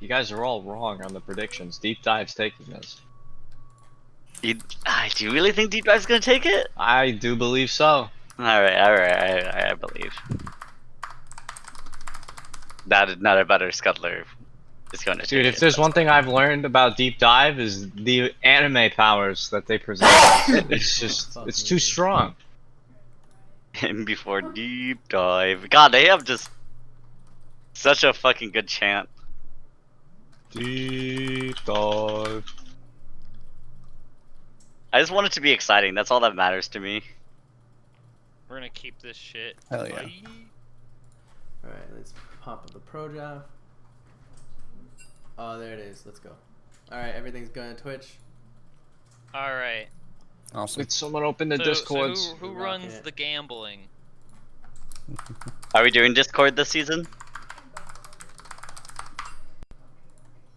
You guys are all wrong on the predictions. Deep Dive's taking this. Do you really think Deep Dive's gonna take it? I do believe so. Alright, I believe. That is not a better Scuttler is going to take Dude, it. if there's one thing I've learned about Deep Dive is the anime powers that they present. It's just, it's too strong. And before Deep Dive. God, they have just such a fucking good chant. Deep Dive. I just want it to be exciting. That's all that matters to me. We're gonna keep this shit. Hell yeah. Bye. Alright, let's pop up the pro draft. Oh, there it is. Let's go. Alright, everything's going to Twitch. Alright. Awesome. Did someone open the Discords? So who runs the gambling? Are we doing Discord this season?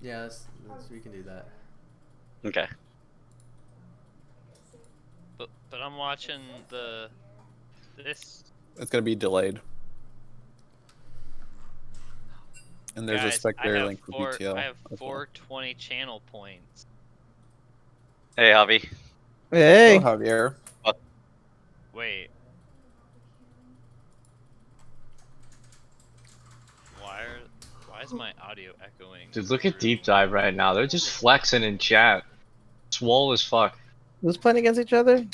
Yeah, we can do that. Okay. But I'm watching this. It's gonna be delayed. And there's a Guys, spectator link for four, BTL. I have as well. 420 channel points. Hey, Javi. Hey. Hello, Javier. Wait. Why is my audio echoing? Dude, look at Deep Dive right now. They're just flexing in chat. Swole as fuck. Who's playing against each other?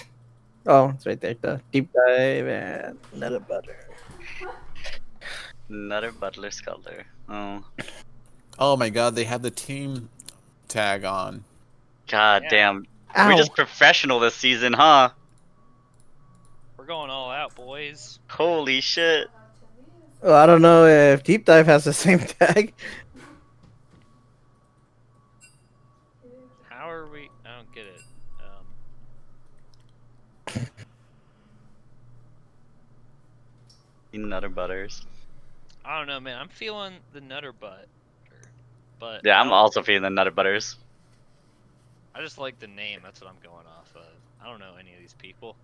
Oh, it's right there. The deep dive and Nutter Butter. Another Butler Scuttler. Oh. Oh my god, they have the team tag on. God Yeah. damn. Ow. We're just professional this season, huh? We're going all out, boys. Holy shit. Well, I don't know if Deep Dive has the same tag. How are we? I don't get it. Nutter Butters. I don't know, man. I'm feeling the Nutter Butt. But Yeah, I I'm don't- also feeling the Nutter Butters. I just like the name. That's what I'm going off of. I don't know any of these people.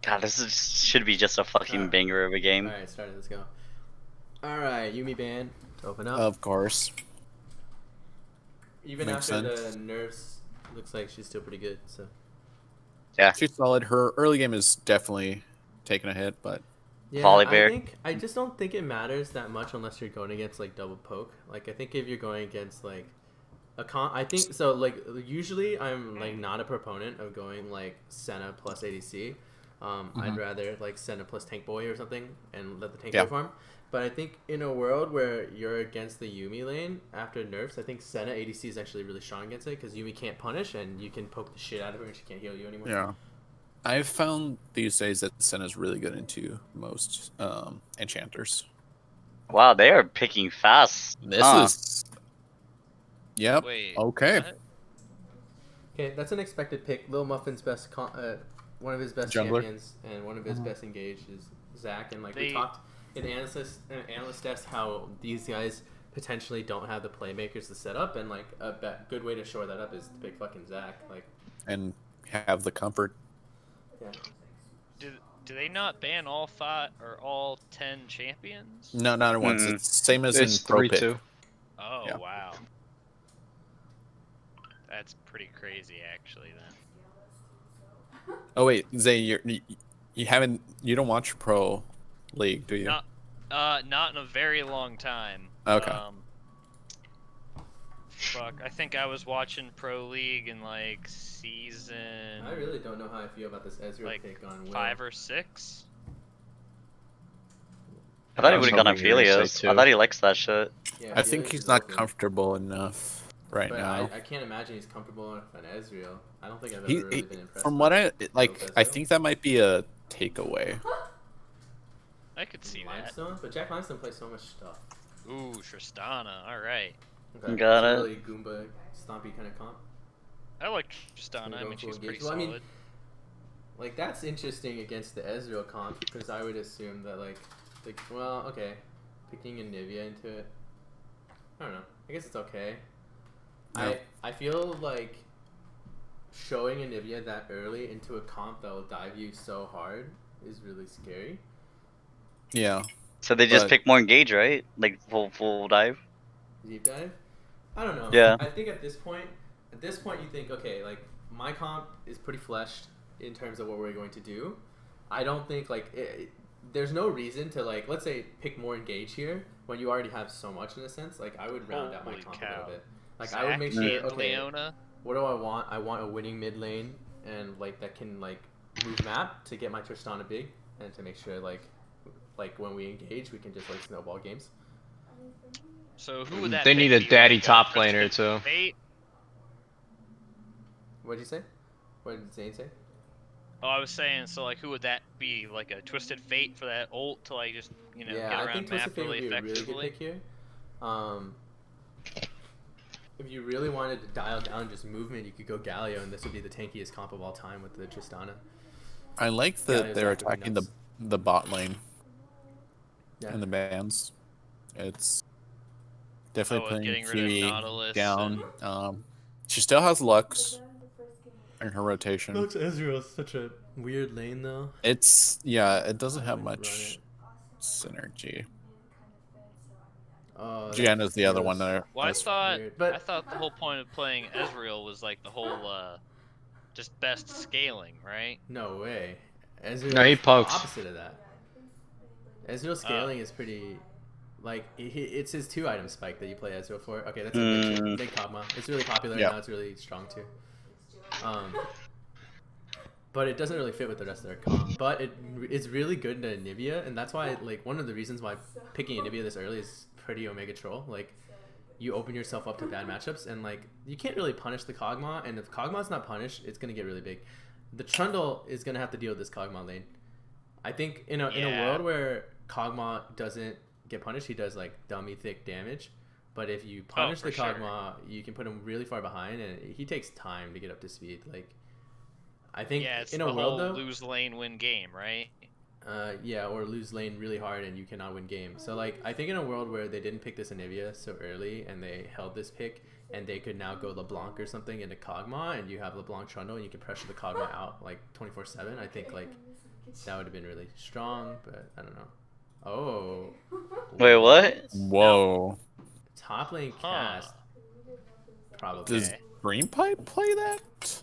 God, should be just a fucking banger of a game. Alright, started. Let's go. Alright, Yumi Band. Open up. Of course. Even makes after sense. the nerfs, looks like she's still pretty good. So She's solid. Her early game is definitely taking a hit, but yeah, Volibear. I just don't think it matters that much unless you're going against like double poke. Like I think if you're going against like I think so. Like usually I'm like not a proponent of going like Senna plus ADC. I'd rather like Senna plus Tank Boy or something and let the Tank Boy farm. But I think in a world where you're against the Yumi lane after nerfs, I think Senna ADC is actually really strong against it because Yumi can't punish and you can poke the shit out of her and she can't heal you anymore. yeah. I've found these days that Senna's really good into most enchanters. Wow, they are picking fast. This Huh. is. Yep. Wait. Okay. what? Okay, that's an expected pick. Lil Muffin's best, one of his best Jungler. champions, and one of his best engaged is Zach. And like we They- talked in analyst test, how these guys potentially don't have the playmakers to set up, and like good way to shore that up is to pick fucking Zach. Like, And have the comfort. yeah, Do they not ban all 5 or all 10 champions? No, not at once. Mm-mm. It's same as It's in Pro Pick. 3-2. Oh Yeah. wow. That's pretty crazy, actually. Then. Oh wait, Zay, you don't watch Pro League, do you? Not in a very long time. Okay. Fuck, I think I was watching Pro League in like season I really don't know how I feel about this Ezreal like pick on Will. 5 or 6. I thought he I was would have gone on hoping you were gonna Felios. say I two. thought he likes that shit. Yeah, I think Felix he's is not open, comfortable enough right but now. I can't imagine he's comfortable with an Ezreal. I don't think I've ever He, really been impressed. from by what I Ezreal. I think that might be a takeaway. I could see that. Limestone, but Jack Limestone plays so much stuff. Ooh, Tristana. All right. Okay. Got it's a it. really Goomba, stompy kind of comp. I like Gonna Tristana. I go mean, full she's pretty engage. Well, I mean, solid. Like that's interesting against the Ezreal comp because I would assume that like well, okay, picking a Nivea into it. I don't know. I guess it's okay. No. I feel like showing a Nivea that early into a comp that will dive you so hard is really scary. Yeah. So they just But- pick more engage, right? Like full dive. Deep dive? I don't know. Yeah. I think at this point you think, okay, like my comp is pretty fleshed in terms of what we're going to do. I don't think like there's no reason to like, let's say, pick more engage here when you already have so much in a sense. Like I would round out my Holy comp a cow. little bit. Like I would make sure, and okay, Leona. what do I want? I want a winning mid lane and like that can like move map to get my Tristana big and to make sure like when we engage we can just like snowball games. So who would that? They pick need a be, daddy like, top Twisted laner, too. Fate? What did you say? What did Zane say? Oh, I was saying, so like, who would that be? Like a Twisted Fate for that ult to like just Yeah, get I around think map Twisted Fate would really be a really good effectively? pick here. If you really wanted to dial down just movement, you could go Galio, and this would be the tankiest comp of all time with the Tristana. I like Yeah, that it's they're actively attacking nuts. the bot lane Yeah. and the bans. It's Oh, definitely with putting getting rid of Kiwi Nautilus down. She still has Lux in her rotation. Lux Ezreal is such a weird lane though. It doesn't I have wouldn't much synergy. Oh, Jen is the other one feels- there. Well, I That's- thought weird, but- I thought the whole point of playing Ezreal was like the whole just best scaling, right? No way. Ezreal No, he is the pokes. opposite of that. Ezreal scaling is pretty, like it's his 2-item spike that you play Ezreal for. Okay, that's a big Kog'Maw. It's really popular Yeah. now. It's really strong too. But it doesn't really fit with the rest of their comp. But it's really good into Anivia, and that's why like one of the reasons why picking Anivia this early is pretty Omega Troll. Like you open yourself up to bad matchups, and like you can't really punish the Kog'Maw, and if Kog'Maw's not punished, it's gonna get really big. The Trundle is gonna have to deal with this Kog'Maw lane. I think in a world where Kog'Maw doesn't get punished, he does like dummy thick damage. But if you punish for the sure. Kog'Maw, you can put him really far behind, and he takes time to get up to speed. Like I think Yeah, it's in the a world whole though, lose lane win game, right? yeah, or lose lane really hard and you cannot win games. So like I think in a world where they didn't pick this Anivia so early and they held this pick and they could now go LeBlanc or something into Kog'Maw and you have LeBlanc Trundle and you can pressure the Kog'Maw out like 24/7. I think like that would have been really strong, but I don't know. Oh, Wait, what? Whoa. top lane Huh. cast. Probably. Does Green Pipe play that?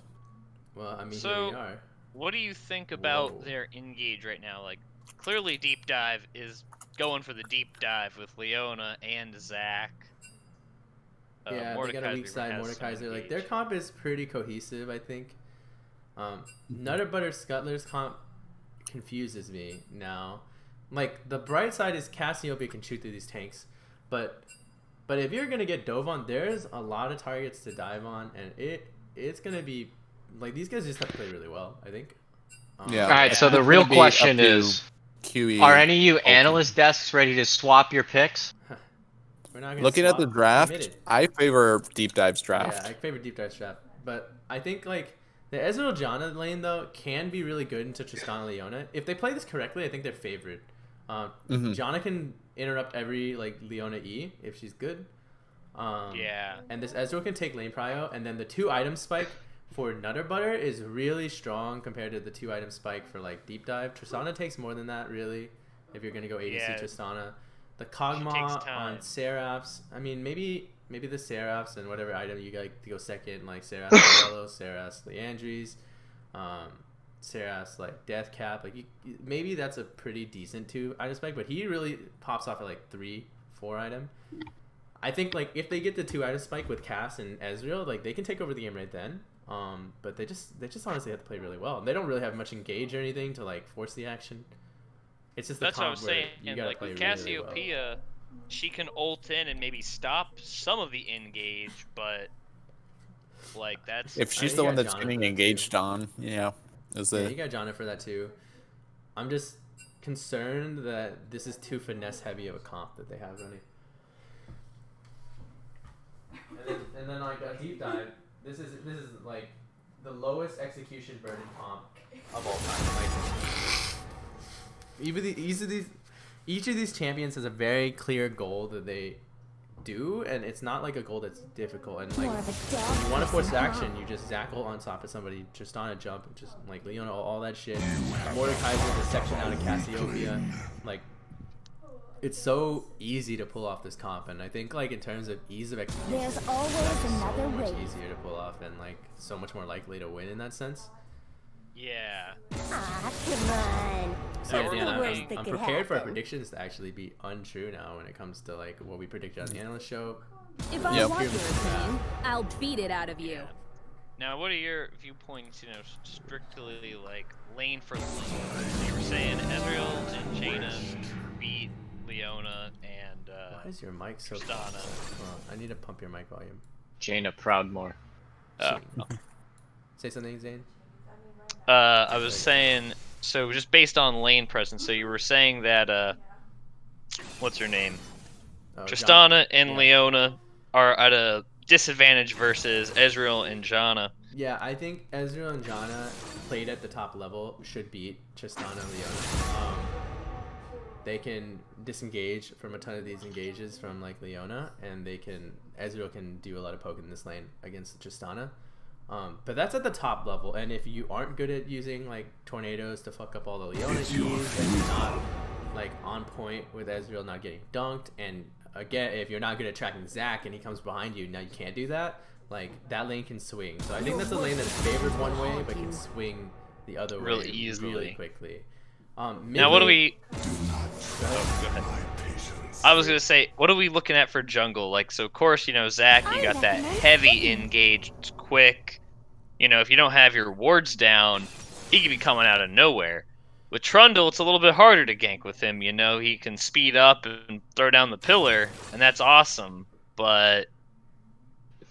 Well, I mean, So- here we are. What do you think about Whoa. their engage right now? Like, clearly Deep Dive is going for the deep dive with Leona and Zac. Yeah, they got a Mordekaiser weak side has some Mordekaiser. Like their engage. comp is pretty cohesive, I think. Nutter Butter Scuttlers comp confuses me now. Like the bright side is Cassiopeia can shoot through these tanks, but if you're gonna get dove on, there's a lot of targets to dive on, and it's gonna be like these guys just have to play really well, I think. Yeah. All right, so It's the gonna real be question up to is, QE. are any of you open. analyst desks ready to swap your picks? We're not gonna Looking at the swap. draft, Committed. I favor Deep Dive's draft. Yeah, I favor deep dive strap, but I think like the Ezreal Janna lane though can be really good into Tristana Leona. If they play this correctly, I think they're favored. Janna can interrupt every like Leona E if she's good. Yeah. And this Ezreal can take lane prio, and then the 2-item spike for Nutter Butter is really strong compared to the 2-item spike for like deep dive. Tristana takes more than that really. If you're gonna go ADC Yeah. Tristana, the takes Kog'Maw time. on Seraphs. I mean, maybe the Seraphs and whatever item you like to go second, like Seraphs Yellow, Seraphs Leandries, Seraphs like Death Cap. Like maybe that's a pretty decent 2-item spike, but he really pops off at like 3-4 item. I think like if they get the 2-item spike with Cass and Ezreal, like they can take over the game right then. But they just honestly have to play really well. And they don't really have much engage or anything to like force the action. It's just the That's what I comp was where saying. you gotta Like play with really, really well. Cassiopeia, she can ult in and maybe stop some of the engage, but like that's If she's you the one got that's Janna getting for that, engaged too. on, yeah. Is Yeah, the you got Janna for that too. I'm just concerned that this is too finesse heavy of a comp that they have running. And then like a deep dive. This is like the lowest execution burden comp of all time. Like each of these champions has a very clear goal that they do, and it's not like a goal that's difficult. And like when you want to force action, you just Zackle on top of somebody, just on a jump, and just like Leona, all that shit. Mordekaiser, the section out of Cassiopeia, like it's so easy to pull off this comp, and I think like in terms of ease of execution, There's always it's another so much way. easier to pull off and like so much more likely to win in that sense. Yeah. Ah, come on. So yeah, What's Dan, the worst I'm, that I'm could prepared for our happen? predictions to actually be untrue now when it comes to like what we predicted on the analyst show. If I Yep. want your opinion, I'll beat it out of you. Now, what are your viewpoints, strictly like lane for lane? You were saying Ezreal and Jaina beat Leona and Why is your mic so? Tristana. Hold on, I need to pump your mic volume. Jaina Proudmore. Say something, Zane. I was saying, so just based on lane presence, so you were saying that, what's her name? Oh, Tristana and yeah. Leona are at a disadvantage versus Ezreal and Janna. Yeah, I think Ezreal and Janna played at the top level should beat Tristana and Leona. They can disengage from a ton of these engages from like Leona, and Ezreal can do a lot of poke in this lane against Tristana. But that's at the top level, and if you aren't good at using like tornadoes to fuck up all the Leona E's, and you're not like on point with Ezreal not getting dunked, and again, if you're not good at tracking Zac and he comes behind you, now you can't do that. Like that lane can swing. So I think that's a lane that's favored one way, but can swing the other way Really easily. really quickly. Now, what do mid-lane- we? Oh, go ahead. I was gonna say, what are we looking at for jungle? Like, so of course, Zac, you got that heavy engaged, quick. If you don't have your wards down, he could be coming out of nowhere. With Trundle, it's a little bit harder to gank with him. He can speed up and throw down the pillar, and that's awesome. But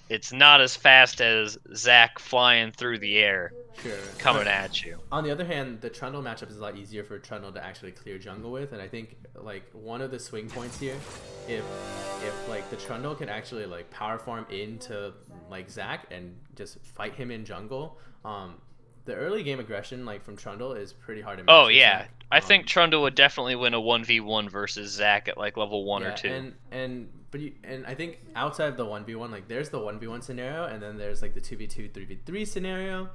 it's not as fast as Zac flying through the air, Sure. coming But at you. on the other hand, the Trundle matchup is a lot easier for Trundle to actually clear jungle with, and I think like one of the swing points here, if like the Trundle can actually like power farm into like Zac and just fight him in jungle, the early game aggression like from Trundle is pretty hard to match. Oh with yeah, Zac. I think Trundle would definitely win a 1v1 versus Zac at like level 1 or 2. And I think outside of the 1v1, like there's the 1v1 scenario, and then there's like the 2v2, 3v3 scenario.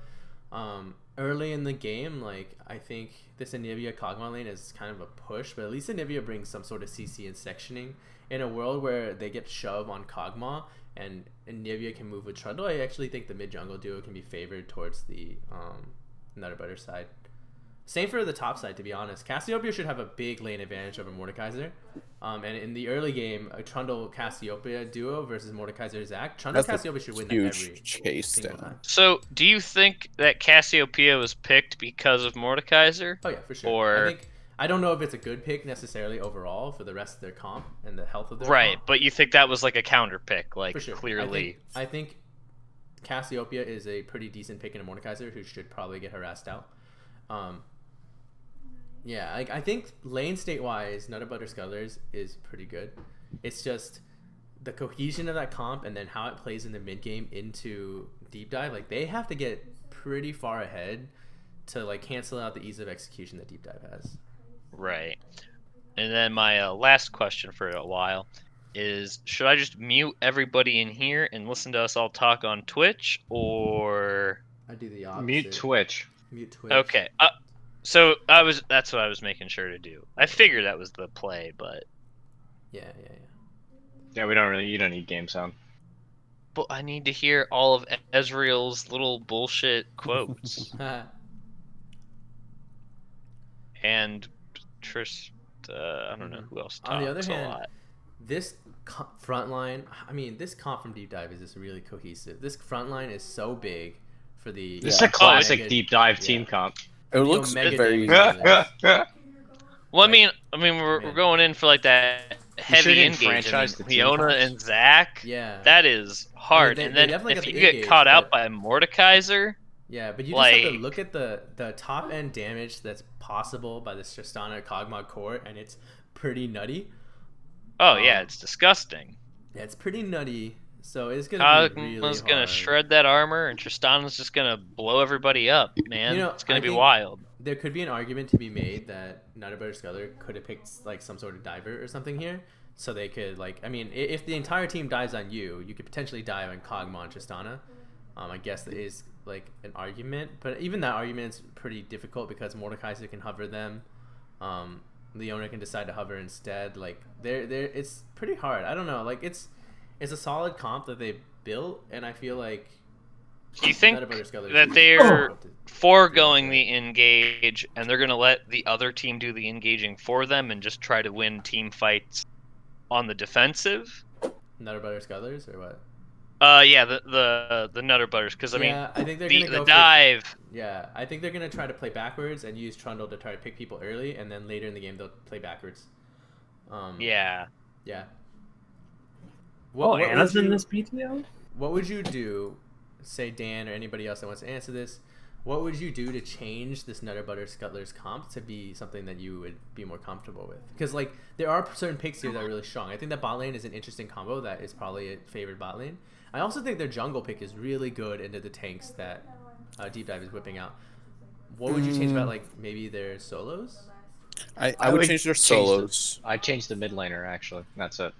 Early in the game, like I think this Anivia Kog'Maw lane is kind of a push, but at least Anivia brings some sort of CC and sectioning. In a world where they get shove on Kog'Maw and Anivia can move with Trundle, I actually think the mid jungle duo can be favored towards the Nutter Butter side. Same for the top side, to be honest. Cassiopeia should have a big lane advantage over Mordekaiser. And in the early game, a Trundle Cassiopeia duo versus Mordekaiser Zac, Trundle That's a Cassiopeia should win that huge every chase single down. time. So, do you think that Cassiopeia was picked because of Mordekaiser? Oh yeah, for sure. Or I don't know if it's a good pick necessarily overall for the rest of their comp and the health of their right, comp. but you think that was like a counter pick, like For sure. clearly. I think Cassiopeia is a pretty decent pick in a Mordekaiser who should probably get harassed out. Yeah, I think lane state wise, Nutter Butter Scuttlers is pretty good. It's just the cohesion of that comp and then how it plays in the mid game into deep dive. Like they have to get pretty far ahead to like cancel out the ease of execution that deep dive has. Right. And then my last question for a while is, should I just mute everybody in here and listen to us all talk on Twitch, or I do the opposite. Mute Twitch. Mute Twitch. okay? So that's what I was making sure to do. I figured that was the play, but Yeah. Yeah, you don't need game sound. I need to hear all of Ezreal's little bullshit quotes. And Trish, I don't know who else talks On the other a hand, lot. this front line, I mean, this comp from Deep Dive is just really cohesive. This front line is so big for the. This is a classic Omega- deep dive yeah. team comp. It looks Omega very. damage. Well, I mean, we're going in for like that heavy shouldn't engage. franchise the team Leona comps. and Zac. Yeah. That is hard. they and then definitely if got you the get engage, caught out but- by Mordekaiser, Yeah, but you just have to Like- look at the top end damage that's possible by this Tristana Kog'Maw core, and it's pretty nutty. oh yeah, it's disgusting. Yeah, it's pretty nutty. So it's gonna be really Kog'Maw's gonna hard. shred that armor, and Tristana's just gonna blow everybody up, man. It's gonna I be think wild. There could be an argument to be made that Nutter Butter Scuttler could have picked like some sort of diver or something here, so they could like. I mean, if the entire team dives on you, you could potentially dive on Kog'Maw and Tristana. I guess that is like an argument, but even that argument is pretty difficult because Mordekaiser can hover them. Leona can decide to hover instead. Like it's pretty hard. I don't know. Like it's a solid comp that they built, and I feel like. Do you think Nut Butter Scuttlers that is- they're Oh. foregoing the engage and they're gonna let the other team do the engaging for them and just try to win team fights on the defensive? Nutter Butter Scuttlers or what? Yeah, the Nutter Butters, because I mean, Yeah, I think they're the gonna go for- dive. Yeah, I think they're gonna try to play backwards and use Trundle to try to pick people early, and then later in the game they'll play backwards. Yeah. Yeah. Oh, Anna's would in you- this PTO? What would you do? Say Dan or anybody else that wants to answer this. What would you do to change this Nutter Butter Scuttlers comp to be something that you would be more comfortable with? Because like there are certain picks here that are really strong. I think that bot lane is an interesting combo that is probably a favored bot lane. I also think their jungle pick is really good into the tanks that Deep Dive is whipping out. What would you change about like maybe their solos? I would change their solos. I'd change the mid laner actually. That's it.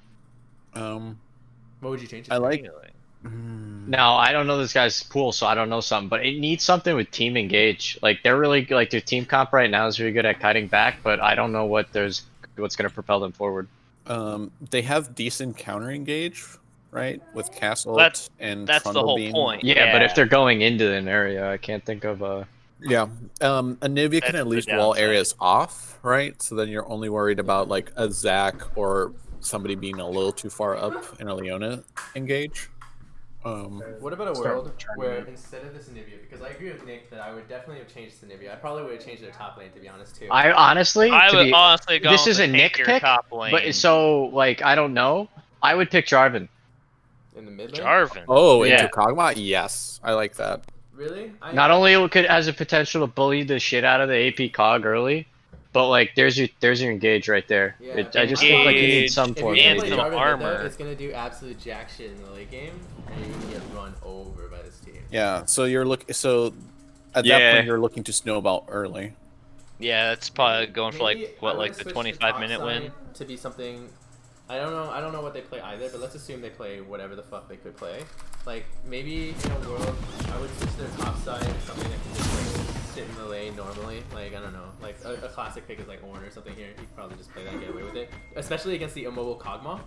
What would you change? I like. Now I don't know this guy's pool, so I don't know something, but it needs something with team engage. Like they're really like their team comp right now is really good at kiting back, but I don't know what's going to propel them forward. They have decent counter engage, right? With Castle and That's the Trundle whole Beam. point. Yeah, but if they're going into an area, I can't think of Yeah, Anivia can That's at least the wall downside. areas off, right? So then you're only worried about like a Zac or somebody being a little too far up in a Leona engage. What about a world where instead of this Anivia, because I agree with Nick that I would definitely have changed the Anivia. I probably would have changed their top lane to be honest too. I honestly, I to would be- honestly go. this with is the a Nick tankier pick, top lane. but so like I don't know. I would pick Jarvan. In the mid lane. Jarvan. Oh, Yeah. into Kog'Maw? Yes, I like that. Really? Not only it has a potential to bully the shit out of the AP Cog early, but like there's your engage right there. Yeah, I just think like you need some if form. you're and gonna some play Jarvan mid, though, armor. it's gonna do absolute jack shit in the late game, and you're gonna get run over by this team. Yeah, so you're So at that Yeah. point, you're looking to snowball early. Yeah, that's probably going for Maybe like I what, would like the switch 25-minute top win. side to be something. I don't know what they play either, but let's assume they play whatever the fuck they could play. Like maybe in a world, I would switch their top side to something that can just like sit in the lane normally. Like I don't know, like a classic pick is like Ornn or something here. You could probably just play that and get away with it, especially against the immobile Kog'Maw.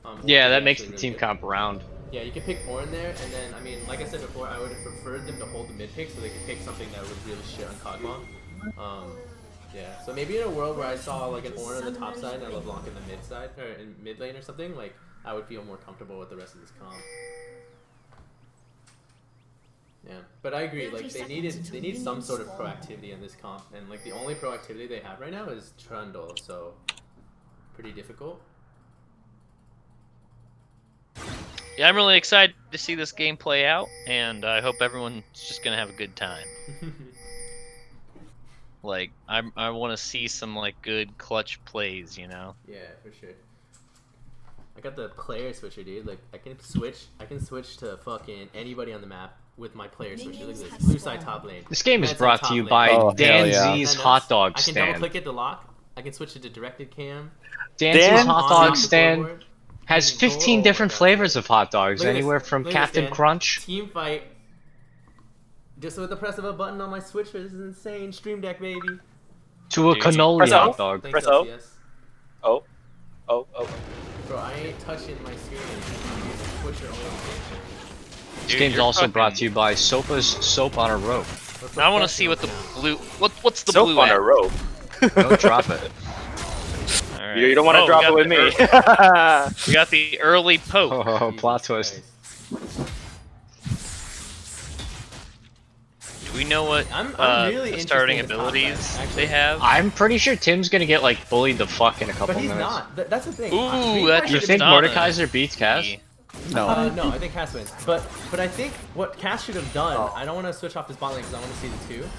Ornn Yeah, is that makes actually the really team good. comp round. Yeah, you could pick Ornn there, and then I mean, like I said before, I would have preferred them to hold the mid pick so they could pick something that would really shit on Kog'Maw. Yeah, so maybe in a world where I saw like an Ornn on the top side and a LeBlanc in the mid side or in mid lane or something, like I would feel more comfortable with the rest of this comp. Yeah, but I agree. Like they need some sort of proactivity in this comp, and like the only proactivity they have right now is Trundle, so pretty difficult. Yeah, I'm really excited to see this game play out, and I hope everyone's just gonna have a good time. Like, I want to see some like good clutch plays, you know. Yeah, for sure. I got the player switcher, dude. Like I can switch to fucking anybody on the map with my player switcher. Look at this. Blue side top lane. This game is Red side brought top to you lane. by Oh, hell Dan yeah. Z's And Hot Dog I can double Stand. click it to lock. I can switch it to directed cam. Dan Z's Dan? Hot On Dog the Stand board. has Oh 15 my different God. flavors of hot dogs, Look at this. anywhere from Look at this, Captain Dan. Crunch. Team fight. Just with the press of a button on my switcher. This is insane. Stream Deck, baby. To a Dude, cannoli press hot O. dog. Thanks, Press O. LCS. Oh. Bro, I ain't touching my screen. Switcher only. This Dude, game's you're also brought fucking- to you by Sopa's Soap on a Rope. Now I want to see what the blue. What's the Soap blue on at? a rope. Don't drop it. All right. You don't want to Oh, drop we it got with the me. We got the early poke. Oh, plot Jesus twist. Christ. Do we know what I'm really the interested starting in this abilities concept, actually. they have? I'm pretty sure Tim's gonna get like bullied the fuck in a couple But he's minutes. not. That's the thing. Ooh, We that might You have think been- Donna. Mordekaiser beats Cass? No. No, I think Cass wins. But I think what Cass should have done. I don't want to switch off this bot lane because I want to see the two.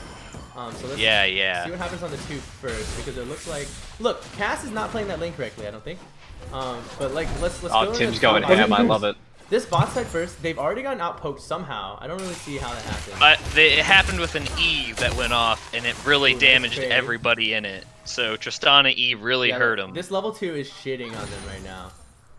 So let's Yeah. see what happens on the two first because it looks like Cass is not playing that lane correctly. I don't think. But like let's go. Oh, into Tim's the going top ham. I lane. love it. This bot side first. They've already gotten outpoked somehow. I don't really see how that happened. It happened with an E that went off, and it really Ooh, that's damaged crazy. everybody in it. So Tristana E really Yeah, hurt him. This level 2 is shitting on them right now.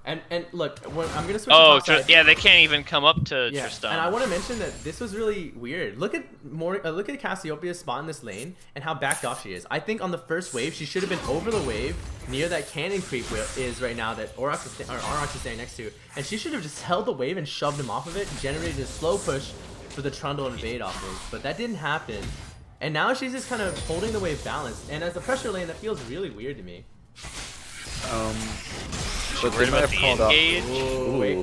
And look, when I'm gonna switch. Oh, to top side, yeah, they can't even come up to yeah. Tristan. And I want to mention that this was really weird. Look at Cassiopeia's spot in this lane and how backed off she is. I think on the first wave she should have been over the wave near that cannon creep is right now that Aurochs is standing next to, and she should have just held the wave and shoved him off of it, generated a slow push for the Trundle invade off of. But that didn't happen, and now she's just kind of holding the wave balanced. And as a pressure lane, that feels really weird to me. But Worried they might about have the called out. engage. Ooh, wait.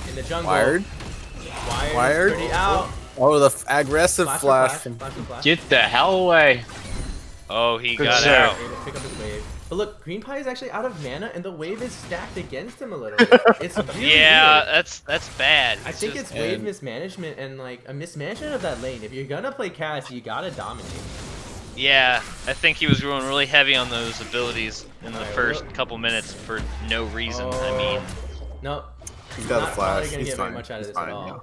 In the jungle. Wired. Wired. Pretty out. Oh, the aggressive flash. Flash. Get the hell away. Oh, he Good got sir. out. Able to pick up his wave. But look, Green Pie is actually out of mana, and the wave is stacked against him a little bit. It's really Yeah, weird. that's bad. I think just- it's wave mismanagement and like a mismanagement of that lane. If you're gonna play Cass, you gotta dominate. Yeah, I think he was going really heavy on those abilities in the Alright, first well- couple minutes for no reason. I mean, no. He's got a not flash. Probably gonna He's get very fine. much out of He's this fine, at all. yeah.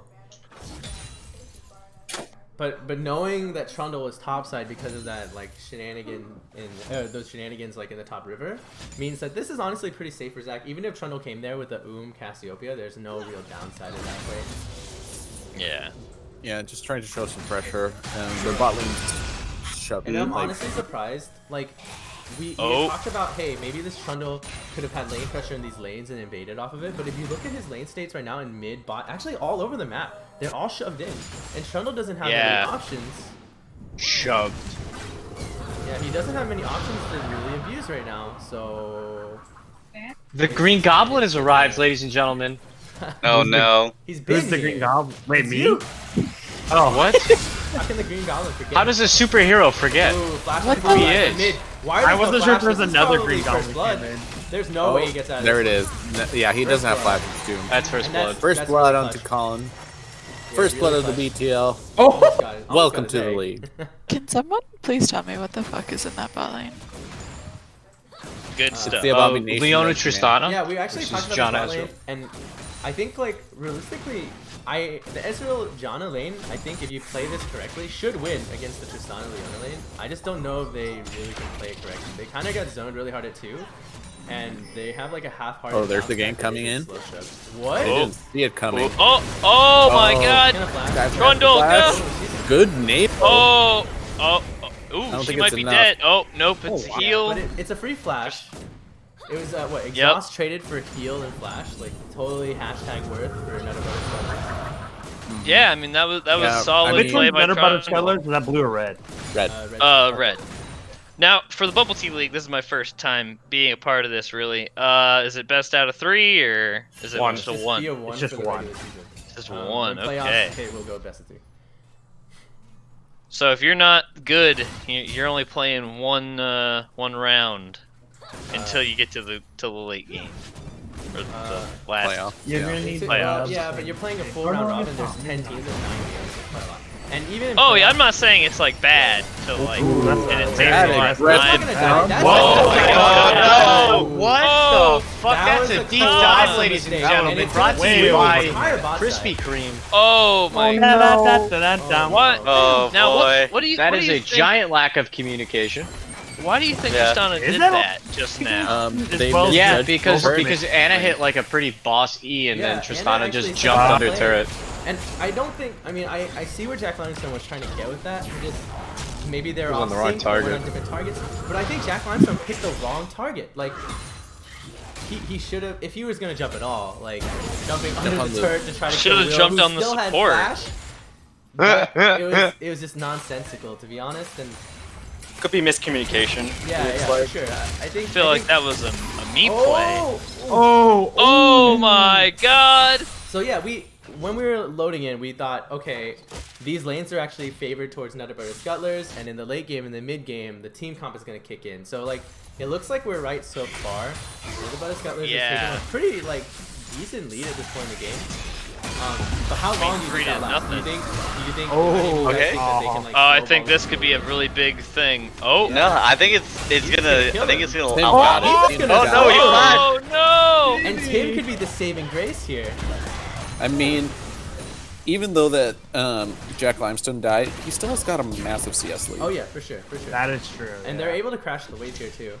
But knowing that Trundle was topside because of that like shenanigan in those shenanigans like in the top river means that this is honestly pretty safe for Zach. Even if Trundle came there with the Cassiopeia, there's no real downside in that way. yeah. Yeah, just trying to show some pressure, and the bot lane shoving. And I'm like, honestly surprised. Like we Oh. talked about, hey, maybe this Trundle could have had lane pressure in these lanes and invaded off of it. But if you look at his lane states right now in mid, bot, actually all over the map, they're all shoved in, and Trundle doesn't have Yeah. many options. Shoved. Yeah, he doesn't have many options to really abuse right now. So The Green Goblin has arrived, ladies and gentlemen. Oh no. he's been Who's the here. Green Goblin? Wait, It's me? you. Oh, what? How can the Green Goblin forget? How does a superhero forget? Ooh, flash What from he behind is? mid. Why I does wasn't the sure if flash- there was this is another probably Green first Goblin blood. came in. There's no way he gets out of There it this. is. Yeah, he doesn't have blood. flash doom. That's first And blood. First that's blood really onto clutch. Colin. Yeah, First really blood of the clutch. BTL. Almost got it. Almost Welcome got to it, the hey. league. Can someone please tell me what the fuck is in that bot lane? Good stuff. the abomination Leona of Tristana? Yeah, we actually Which talked is about John this Ezreal. lane, and I think like realistically, the Ezreal Janna lane, I think if you play this correctly, should win against the Tristana Leona lane. I just don't know if they really can play it correctly. They kind of got zoned really hard at 2, and they have like a half-hearted. Oh, there's the bounce game back coming that they in? slow shove. What? I didn't see it coming. Oh my Oh. god! Gonna flash. Guys, Trundle, flash. go! Good name. Oh! Ooh, don't she think might it's be enough. dead. Oh, nope, it's Yeah, heal. but it's a free flash. It was what exhaust traded for heal and flash, like totally hashtag worth for another butter. Yeah, I mean that was Yeah, solid I Which mean- play one's by better butter Trundle. Scuttlers? Is that blue or red? Red. Red. Now, for the Bubble Tea League, this is my first time being a part of this, really. Is it best out of 3, or is it One. just a Just 1? be a 1 It's just for the one. regular season. Just When 1, playoffs, okay. we'll go best of 3. So if you're not good, you're only playing one round until you get to the late game. Or the last. Playoff. You're Yeah. gonna need Playoffs. Yeah, but you're playing a full round robin. There's 10 teams and 9 games. It's quite a lot. And even in Oh yeah, playoffs- I'm not saying it's like bad to like, Ooh, that's and it bad. takes a lot of Red. It's not time. gonna die. That's Whoa, like- my that's God, like- no! What Oh, the fuck? that That's was a a deep colossal dive, ladies and mistake. gentlemen. And Brought it's to gonna you be by entire bot Krispy side. Kreme. Oh my No. god. What? Oh Now boy. what do you? That what is do you a think, giant lack of communication. Why do you think Yeah. Tristana Is did that that just now? They well- Yeah, misjudged because over it. because Anna hit like a pretty boss E, and Yeah, then Anna Tristana actually just said jumped that under play. turret. And I don't think, I mean, I see where Jack Limestone was trying to get with that. Just maybe they're He was off on the wrong sync or went target. on different targets. But I think Jack Limestone picked the wrong target. Like, he should have, if he was going to jump at all, like, jumping under on the the- turret to try to Should've kill Will, jumped who on the still had support. Flash, but it was just nonsensical, to be honest. And Could be miscommunication. yeah, for sure. I feel like that was a me play. Oh! Oh my god! So yeah, when we were loading in, we thought, okay, these lanes are actually favored towards Nutterbutter Scuttlers, and in the late game and the mid game, the team comp is going to kick in. So like, it looks like we're right so far. Nutterbutter Scuttlers is taking a pretty like decent lead at this point in the game. But how long do you think that lasts? Do you think? Oh, okay. That they can, like, Oh, I snowball think this it? could be a really big thing. Oh! No, I think it's gonna. kill I think him. it's gonna. Tim Oh, got God. it. He's Tim gonna got no, it. he's not. Oh no! And Tim could be the saving grace here. I mean, even though that Jack Limestone died, he still has got a massive CS lead. Oh yeah, for sure. That is true. And they're able to crash the wave here too.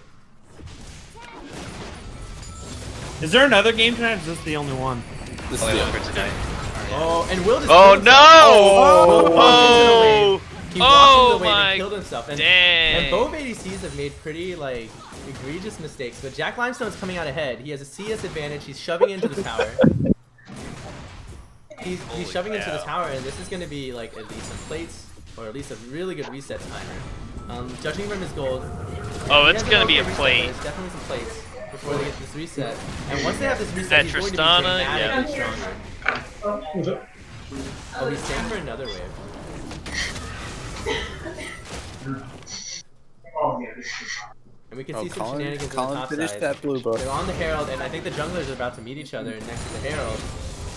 Is there another game tonight? Or is this the only one? This is Only the one for tonight. Oh, and Will just Oh killed no! himself. He walked into the wave my and killed himself. And dang. both ADCs have made pretty like egregious mistakes, but Jack Limestone's coming out ahead. He has a CS advantage. He's shoving into the tower. He's shoving into the tower, and this is going to be like at least some plates, or at least a really good reset timer. Judging from his gold. Oh, it's gonna be a reset, plate. There's definitely some plates before they get this reset. And once they have this reset, That he's going to be Tristana, dramatically stronger. Oh, he's staying for another wave. And we can see some shenanigans on the top finished side. that blue buff. They're on the Herald, and I think the junglers are about to meet each other next to the Herald.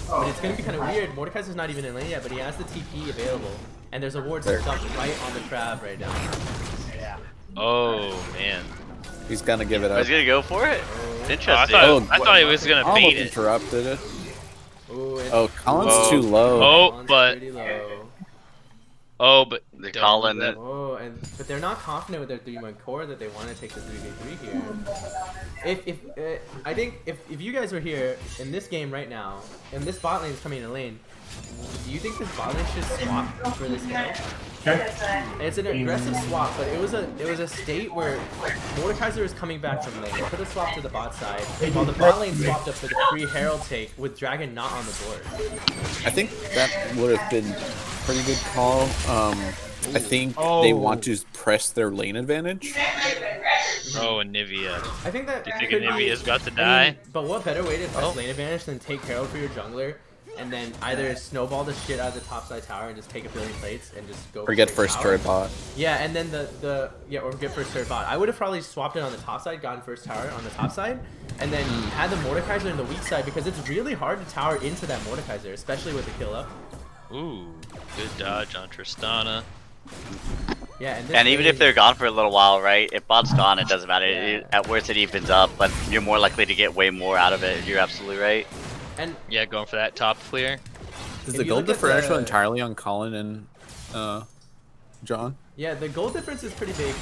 But it's going to be kind of weird. Mordekaiser's not even in lane yet, but he has the TP available. And there's a ward stuck right on the trap right now. Oh man. He's gonna give it I up. was gonna go for it. Oh, I Interesting. thought he was gonna Almost bait it. interrupted it. Ooh, Oh, Colin's Whoa. too low. Oh, Colin's but pretty low. but They're don't calling let- it. Oh, but they're not confident with their 3-1 core that they want to take the 3v3 here. I think if you guys were here in this game right now, and this bot lane is coming in lane, do you think this bot lane should swap for this hill? And it's an aggressive swap, but it was a state where Mordekaiser is coming back from lane. They could have swapped to the bot side, while the bot lane swapped up for the free Herald take with Dragon not on the board. I think that would have been a pretty good call. I think they want to press their lane advantage. Oh, and Nivea. I think that Do you think could Nivea's be, got to I die? mean, but what better way to press lane advantage than take Herald for your jungler, and then either snowball the shit out of the topside tower and just take a billion plates and just go. Or get for first tower. turret bot. Yeah, and then or get first turret bot. I would have probably swapped it on the top side, gotten first tower on the top side, and then had the Mordekaiser in the weak side because it's really hard to tower into that Mordekaiser, especially with the kill up. Ooh, good dodge on Tristana. Yeah, And even if they're gone for a little while, right? If bot's gone, it doesn't matter. Yeah. At worst, it evens up, but you're more likely to get way more out of it. You're absolutely right. And Yeah, going for that top clear. Is If the you gold look at differential the- entirely on Colin and John? yeah, the gold difference is pretty big.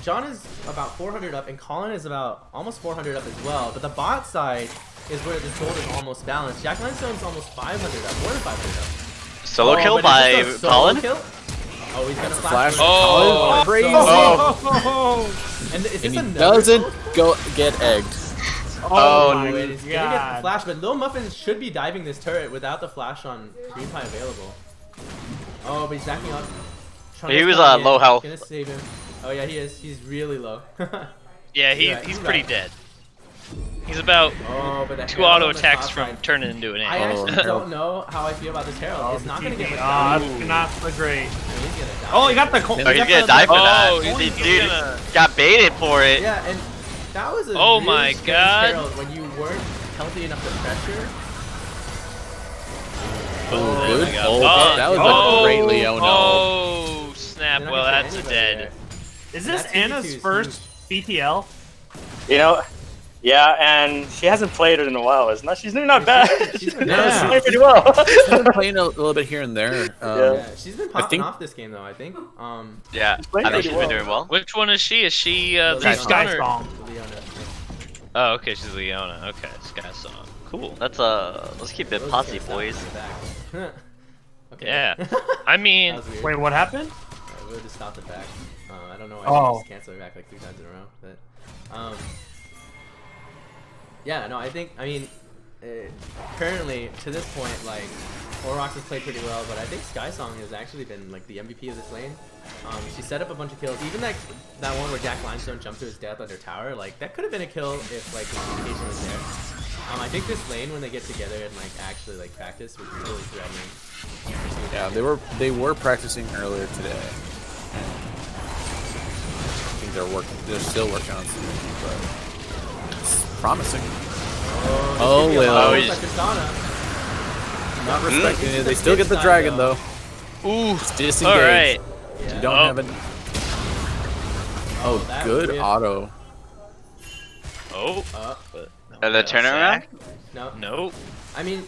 John is about 400 up, and Colin is about almost 400 up as well. But the bot side is where this gold is almost balanced. Jack Limestone's almost 500 up, more than 500 up. Solo kill but by is this a solo Colin? kill? Oh, he's gonna Flash. flash. Oh, crazy. And is this And he another doesn't gold? get egged. Oh, Wait, my he's gonna get the god. flash, but Lil Muffin should be diving this turret without the flash on Green Pie available. Oh, but he's backing up. He was, coming in. low health. Gonna save him. Oh yeah, he is. He's really low. Yeah, Yeah, he's you're pretty right. dead. He's about Oh, but the 2 Herald auto on the attacks top from side. turning into an I ant. actually don't know how I feel about this Herald. It's not gonna get much damage. Not so great. He's gonna die. Oh, he got the. Oh, he's gonna die for that. Oh, he's Dude, gonna- got baited for it. Yeah, and that was a Oh really my strange God. Herald when you weren't healthy enough to pressure. Oh, good. my God. Oh, that was a great Leona. Oh, snap. They're not Well, gonna that's get a anybody dead. there. Is this That Anna's 52 is first BTL? You know, yeah, and she hasn't played it in a while, isn't that? She's doing not bad. She's been Yeah. playing pretty well. She's been playing a little bit here and there. Yeah, she's been popping think- off this game though. I think. Yeah, playing I think pretty she's well. been doing well. Which one is she? Is she Well, the She's stunner? Sky Leona. Oh, okay, she's Leona. Okay, Sky Song. Cool. Let's keep it Rose posse, can't stop boys. in the back. Okay. Yeah. I mean, That was weird. Wait, what happened? We'll just stop the back. I don't know why Oh. she's canceling back like 3 times in a row, but yeah, no, I mean, currently to this point, like, Orox has played pretty well, but I think Skysong has actually been like the MVP of this lane. She set up a bunch of kills, even that one where Jack Limestone jumped to his death under tower, like that could have been a kill if like the communication was there. I think this lane when they get together and like actually like practice would be really threatening. Yeah, they were practicing earlier today. I think they're still working on something, but it's promising. Oh, well. Not respecting it. They still get the dragon though. ooh. It's disengaged. All right. You don't have it. Oh, that good whiff. auto. Oh. But And the turnaround? no, Nope. I mean,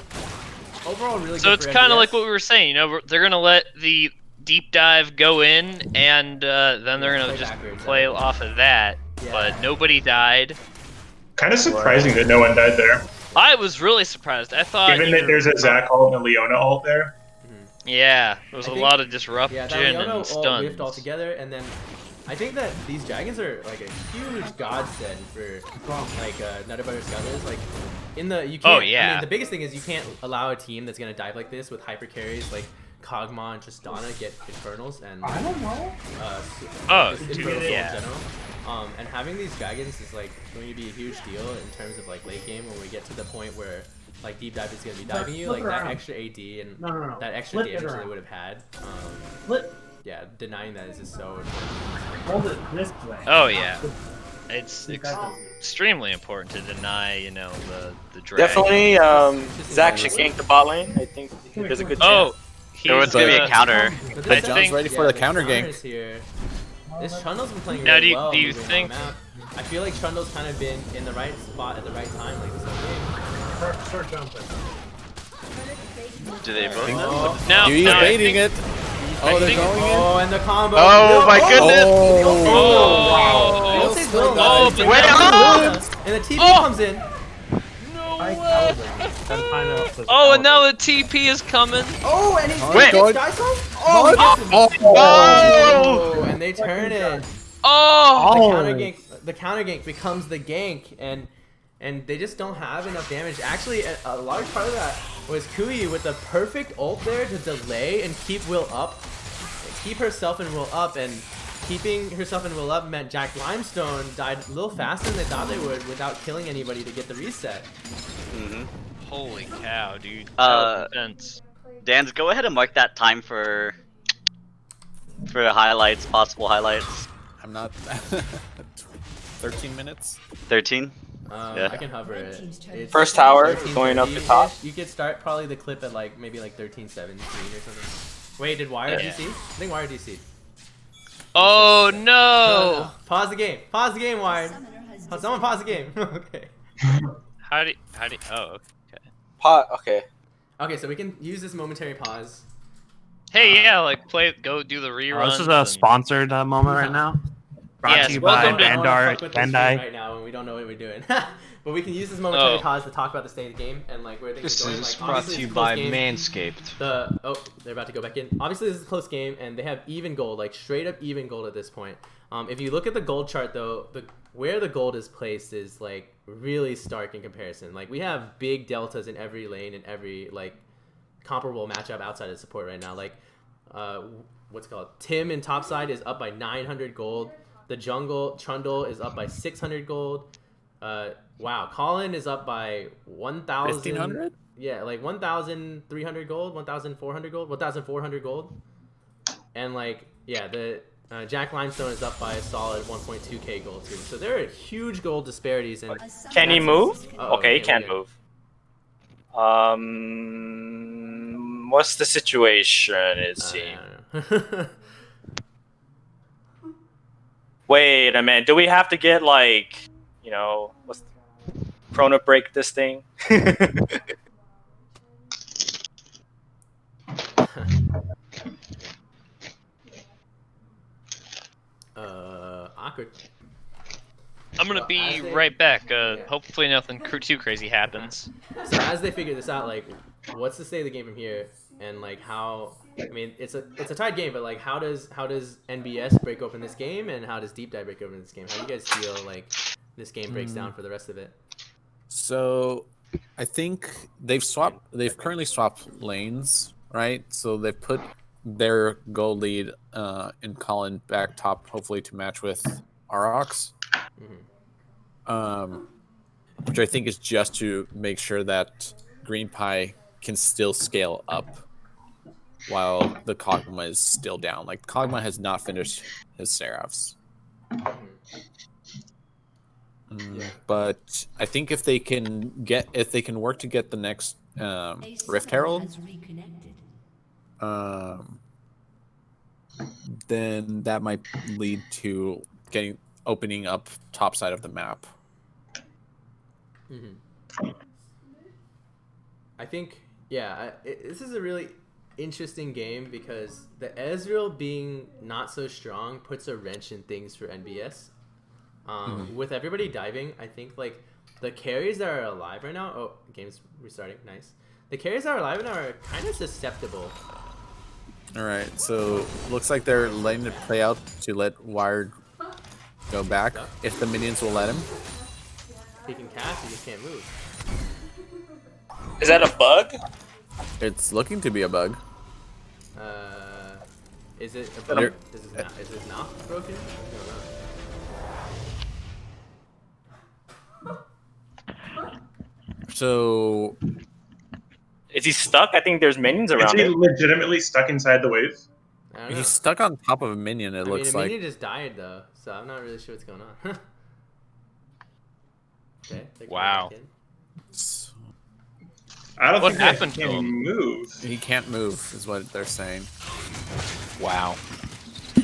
overall really. So good it's for kind of like MVS. what we were saying. You know, they're gonna let the deep dive go in, and then they're gonna play just backwards, play I think. off of that. Yeah. But nobody died. Kind of surprising that no one died there. I was really surprised. I thought Given that there's a Zac ult and a Leona ult there. Yeah, there was I a think- lot of disruption Yeah, that Leona and all stuns. whiffed all together, and then I think that these dragons are like a huge godsend for like Nutter Butter Scuttlers. Like in the you can't. I yeah. mean, the biggest thing is you can't allow a team that's gonna dive like this with hyper carries like Kog'Maw and Tristana get Infernals and I don't know. just Infernal Soul yeah. in general. And having these dragons is like going to be a huge deal in terms of like late game when we get to the point where like deep dive is going to be diving you, like that extra AD and No. that extra Flip it damage they around. would have had. Flip. Yeah, denying that is just so important. Hold it this way. Oh yeah, it's extremely important to deny, you know, the drag. Definitely, Zac should gank the bot lane. I think there's a good chance. Oh, There was gonna be a counter. But I this- think- ready for the counter gank. counters Here. This Trundle's been playing Now, really do you- well. do you moving think- around the map. I feel like Trundle's kind of been in the right spot at the right time, like this whole game. Start jumping. Do they both? Oh, Now, He's now I baiting think- it. Oh, they're think- going in. oh, and the combo. Oh my goodness! Oh, wow. oh, It's little, oh, it's but Wait, now- and the TV Oh. comes in. Oh, and now the TP is coming. Oh, and he's Wait. getting Sky Storm? Oh, he gets him. Oh! And they turn it. Oh, The counter gank becomes the gank, and they just don't have enough damage. Actually, a large part of that was Kui with the perfect ult there to delay and keep Will up, keep herself and Will up, and keeping herself and Will up meant Jack Limestone died a little faster than they thought they would without killing anybody to get the reset. holy cow, dude! That Uh, was intense. Dan's, go ahead and mark that time for the highlights, possible highlights. I'm not. 13 minutes. 13. Yeah. I can hover it. It's First tower, 13:30 going up the top. -ish. You could start probably the clip at like maybe like 13:17 or something. Wait, did Wire Yeah. DC? I think Wire DC. Oh no! No. Pause the game. Pause the game, Wired. Someone pause the game. Okay. How do? Oh, okay. Pot. Okay. Okay, so we can use this momentary pause. Hey, yeah, like go do the reruns. This is a sponsored moment right now. Brought Yes, to you by welcome to- I don't wanna Bandai. fuck with this stream Bandai. right now when we don't know what we're doing. But we can use this momentary Oh. pause to talk about the state of the game and like where things This are going. is Like, brought obviously to you it's a close by game. Manscaped. They're about to go back in. Obviously, this is a close game, and they have even gold, like straight up even gold at this point. If you look at the gold chart, though, where the gold is placed is like really stark in comparison. Like we have big deltas in every lane and every like comparable matchup outside of support right now. Like what's it called? Tim in top side is up by 900 gold. The jungle Trundle is up by 600 gold. Wow, Colin is up by 1,000. 1,500? Yeah, like 1,300 gold, 1,400 gold, 1,400 gold. And like, yeah, the Jack Limestone is up by a solid 1.2k gold too. So there are huge gold disparities. And Can he that's- move? Uh-oh, Okay, he can't can move. What's the situation? It I seems. don't know. Wait a minute. Do we have to get like, you know, what's Chrono break this thing? Awkward. I'm gonna be as they- right back. Hopefully nothing too crazy happens. So as they figure this out, like, what's the state of the game from here, and like how? I mean, it's a tied game, but like, how does NBS break open this game, and how does Deep Dive break open this game? How do you guys feel like this game breaks down for the rest of it? So I think they've currently swapped lanes, right? So they've put their gold lead in Colin back top, hopefully to match with Aurochs. Which I think is just to make sure that Green Pie can still scale up while the Kog'Maw is still down. Like Kog'Maw has not finished his Seraphs. But I think if they can work to get the next Rift Herald, then that might lead to opening up top side of the map. I think, yeah, this is a really interesting game because the Ezreal being not so strong puts a wrench in things for NBS. With everybody diving, I think like the carries that are alive right now. Oh, game's restarting. Nice. The carries that are alive right now are kind of susceptible. All right, so looks like they're letting it play out to let Wired go back if the minions will let him. He can cast, he just can't move. Is that a bug? It's looking to be a bug. Is it a bug? Is it not broken? So is he stuck? I think there's minions Is around he him. legitimately stuck inside the wave? I don't know. he's stuck on top of a minion. It looks the like. minion just died though, so I'm not really sure what's going on. Okay. Wow. I don't What think happened he to can him? move. He can't move, is what they're saying. Wow.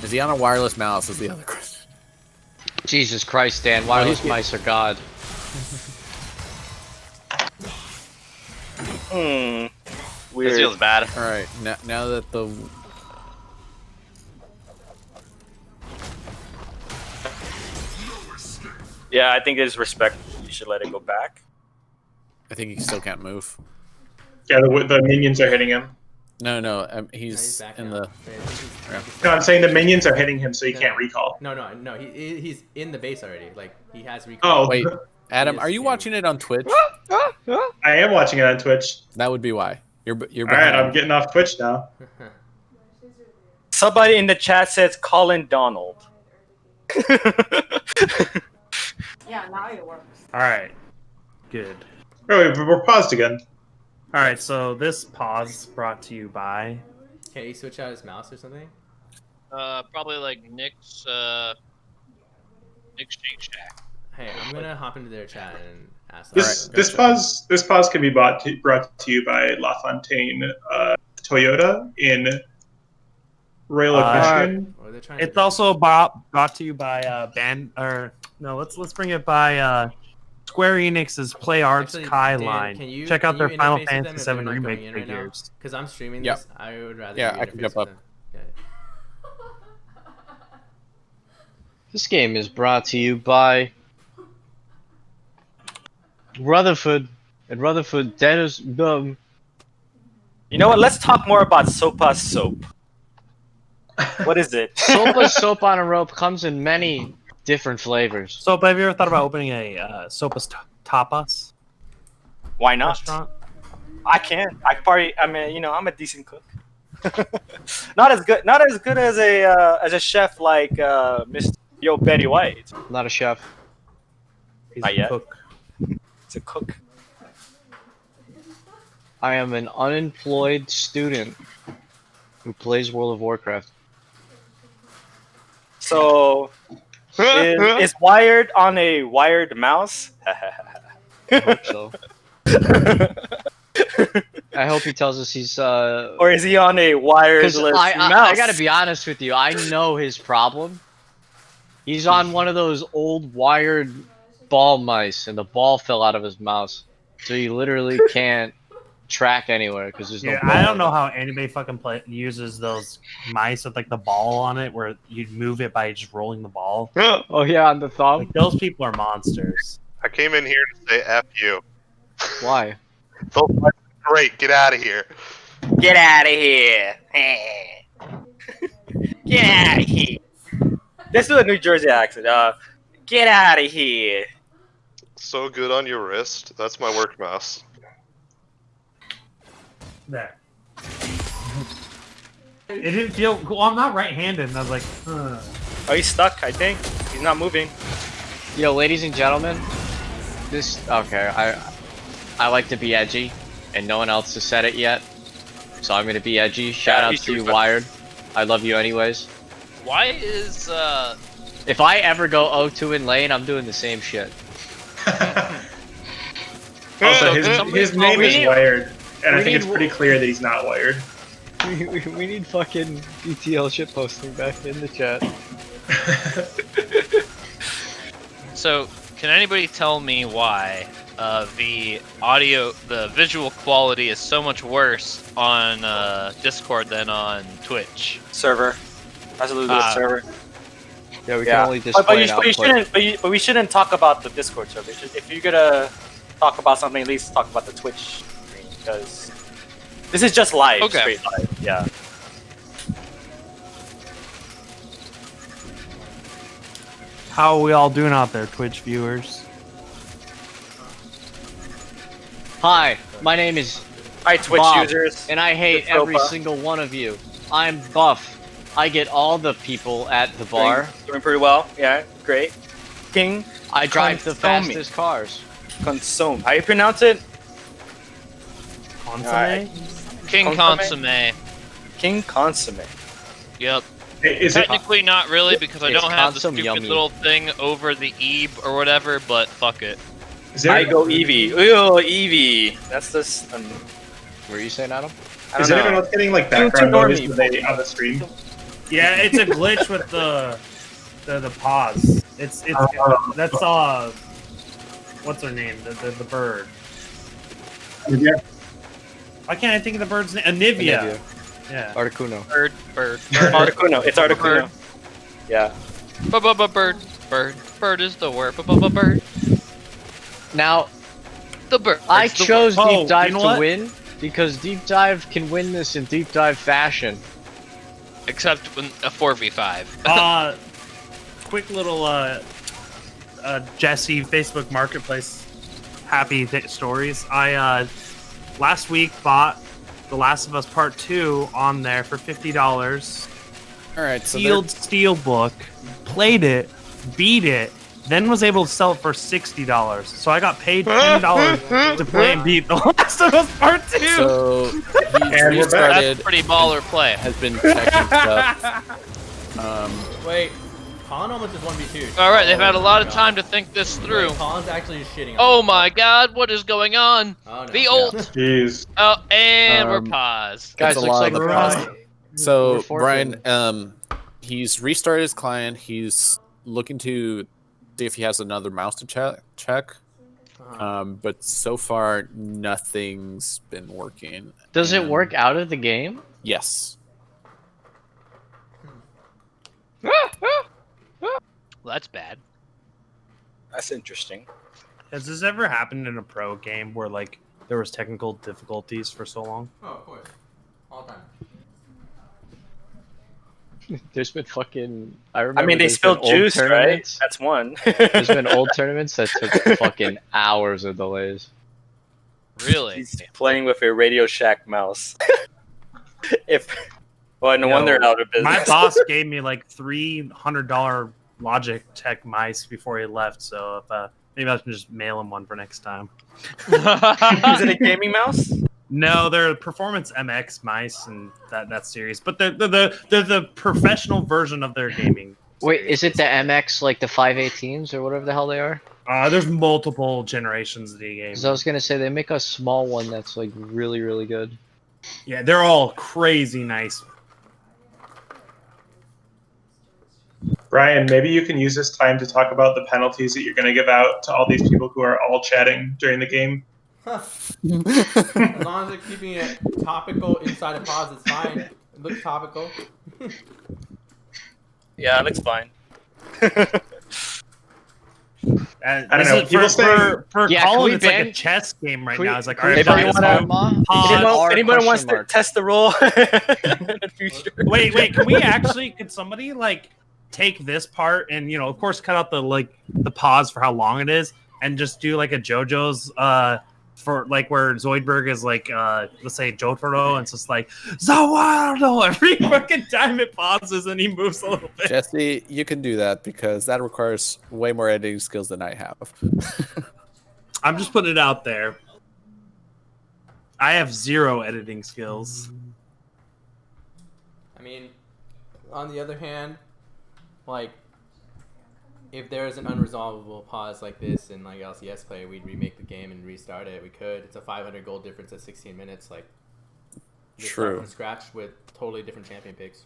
Is he on a wireless mouse? Is the other question. Jesus Christ, Dan! Wireless mice are god. Weird. This feels bad. All right, now that the Yeah, I think it's respect. You should let it go back. I think he still can't move. Yeah, the minions are hitting him. No, he's back in now. the. No, I'm saying the minions are hitting him, so he can't recall. No. He's in the base already. Like he has recall. Oh, Wait, Adam, He are is you in. watching it on Twitch? I am watching it on Twitch. That would be why. You're All behind. right, I'm getting off Twitch now. Somebody in the chat says Colin Donald. Yeah, now it works. All right. Good. Oh, we're paused again. All right. So this pause brought to you by. Can he switch out his mouse or something? Probably like Nick's Shake Shack. Hey, I'm gonna hop into their chat and ask them. This pause can be brought to you by LaFontaine Toyota in Royal Ocean. It's also brought to you by let's bring it by Square Enix's Play Arts Actually, Kai Dan, line. Check out their Final Fantasy VII remake figures. Because I'm streaming Yep. this, I would rather. Yeah, you I can interface jump with up. them. Yeah. This game is brought to you by Rutherford. And Rutherford, that is You know what? Let's talk more about Sopa's soap. What is it? Sopa's soap on a rope comes in many different flavors. So, have you ever thought about opening a Sopa's Tapas Why not? restaurant? I can't. I mean, I'm a decent cook. Not as good as a chef like Mr. Yo Betty White. Not a chef. He's Not a yet. cook. It's a cook. I am an unemployed student who plays World of Warcraft. So is Wired on a wired mouse? I hope so. I hope he tells us he's Or is he on a wireless mouse? I gotta be honest with you, I know his problem. He's on one of those old wired ball mice and the ball fell out of his mouse. So he literally can't track anywhere because there's no ball. I don't know how anybody fucking uses those mice with like the ball on it where you move it by just rolling the ball. Oh yeah, on the thumb. Like, those people are monsters. I came in here to say F you. Why? Those mice are great. Get out of here. Get out of here. Get out of here. Let's do a New Jersey accent. Get out of here. So good on your wrist. That's my work mouse. There. It didn't feel. Well, I'm not right-handed, and I was like, ugh. Oh, he's stuck, I think. He's not moving. Yo, ladies and gentlemen, I like to be edgy, and no one else has said it yet, so I'm gonna be edgy. Shout out to you, Wired. I love you anyways. Why is If I ever go 0-2 in lane, I'm doing the same shit. Also, his name is Wired, and I we think it's need- pretty clear that he's not wired. We need fucking ETL shit posting back in the chat. So, can anybody tell me why the visual quality is so much worse on Discord than on Twitch? Server. Has to do with server. Yeah, we can only display but an you output. shouldn't. But we shouldn't talk about the Discord server. If you're gonna talk about something, at least talk about the Twitch stream because this is just live, Okay. straight live. Yeah. How are we all doing out there, Twitch viewers? Hi, my name is Hi, Twitch Bob, users. and I hate It's every Sopa. single one of you. I'm buff. I get all the people at the bar. Doing pretty well. Yeah, great. King. I drive the Consume. fastest cars. Consume. How you pronounce it? Consomme? Alright. King Consomme. King Consomme. Yep. Is it? Technically not really because I It's don't have the consomme stupid yummy. little thing over the Ebe or whatever, but fuck it. Is there? I go Eevee. Ew, Eevee. That's this. What were you saying, Adam? I Is don't anyone know. else getting like Too background noise normie. when they on the stream? Yeah, it's a glitch with the pause. It's that's what's her name? The bird. Yeah. Why can't I think of the bird's name? Anivia. Yeah. Articuno. Bird. Articuno. It's Articuno. Yeah. Bird. Bird is the word. Bird. Now, The bird. I It's the chose word. Deep Dive you know to what? win because Deep Dive can win this in Deep Dive fashion. word. Except when a 4v5. Quick little Jesse Facebook Marketplace happy stories. I last week bought The Last of Us Part 2 on there for $50. All right, so Sealed steelbook, played it, beat it, then was able to sell it for $60. So I got paid $10 to play and beat The Last of Us Part 2. So he's And we're back. restarted, That's pretty baller play. has been checking stuff. Wait, Colin almost just 1v2. All right, they've had a lot of God. time to think this through. Wait, Colin's actually just shitting on Oh me. my God, what is going on? Oh, no. The ult. Jeez. Oh, and we're Um, paused. Guys, It's a looks lot like of the we're, pause. So we're forfeiting. Brian, he's restarted his client. He's looking to see if he has another mouse to check. But so far nothing's been working. Does it And- work out of the game? Yes. Well, that's bad. That's interesting. Has this ever happened in a pro game where like there was technical difficulties for so long? Oh, of course. All the time. There's been fucking. I remember. I mean, they there's been spilled old juice, right? tournaments- That's one. There's been old tournaments that took fucking hours of delays. Really? He's playing with a Radio Shack mouse. Well, no wonder they're out of business. My boss gave me like $300 Logitech mice before he left, so if, maybe I can just mail him one for next time. Is it a gaming mouse? No, they're Performance MX mice and that series, but they're the professional version of their gaming. Wait, is it the MX like the 518s or whatever the hell they are? There's multiple generations of the game. Because I was gonna say they make a small one that's like really really good. Yeah, they're all crazy nice. Brian, maybe you can use this time to talk about the penalties that you're going to give out to all these people who are all chatting during the game. As long as they're keeping it topical inside of pause, it's fine. It looks topical. Yeah, it looks fine. I don't know. People for Yeah, can Colin, we it's like ban- a chess game right can we- now. It's like, can we alright, ban guys, Karma? pause. Anyone wants to test the roll in the future? Wait, can we actually? Could somebody like take this part and of course, cut out the pause for how long it is, and just do like a JoJo's for like where Zoidberg is like let's say Jotaro, and it's just like Zawado every fucking time it pauses and he moves a little bit. Jesse, you can do that because that requires way more editing skills than I have. I'm just putting it out there. I have 0 editing skills. I mean, on the other hand, like, if there is an unresolvable pause like this in like LCS play, we'd remake the game and restart it. We could. It's a 500 gold difference at 16 minutes. Like, just start True. from scratch with totally different champion picks.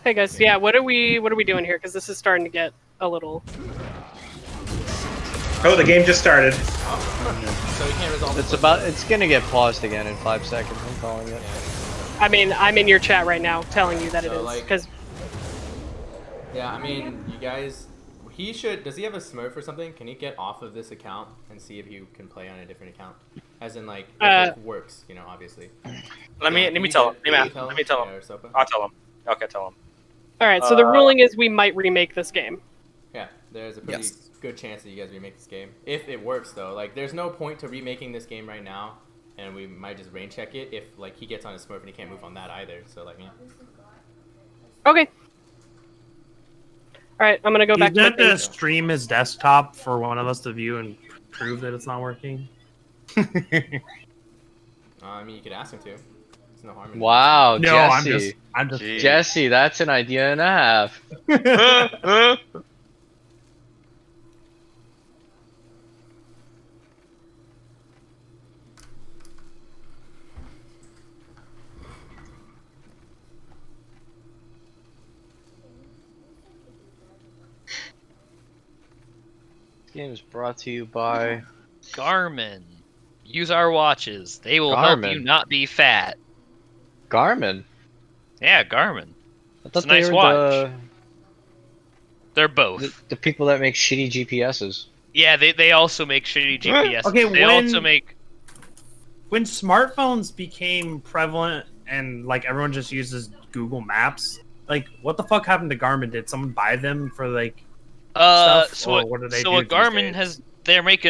Hey guys, yeah, what are we doing here? Because this is starting to get a little. Oh, the game just started. So we can't resolve. It's gonna get paused again in 5 seconds. I'm calling it. I mean, I'm in your chat right now telling you that it So, is like- because Yeah, I mean, you guys, he should. Does he have a Smurf or something? Can he get off of this account and see if he can play on a different account? As in, like, if it works, you know, obviously. Let me tell him. Let me tell him. I'll tell him. Okay, tell him. All right. So the ruling is we might remake this game. Yeah, there's a pretty good chance that you guys remake this game if it works, though. Like, there's no point to remaking this game right now, and we might just rain check it if like he gets on his Smurf and he can't move on that either. So like, yeah. Okay. All right, I'm gonna go back He's to going to stream his desktop for one of us to view and prove that it's not working. I mean, you could ask him to. There's no harm in it. Wow, No, Jesse. I'm just Jesse, that's an idea and a half. This game is brought to you by Garmin. Use our watches. They will help you not be fat. Garmin. Yeah, Garmin. I It's thought a nice they were watch. They're both. the people that make shitty GPSs. Yeah, they also make shitty GPS. Okay, they also make. When smartphones became prevalent and like everyone just uses Google Maps, like what the fuck happened to Garmin? Did someone buy them for like stuff? So or what do they do what these Garmin days? has, they make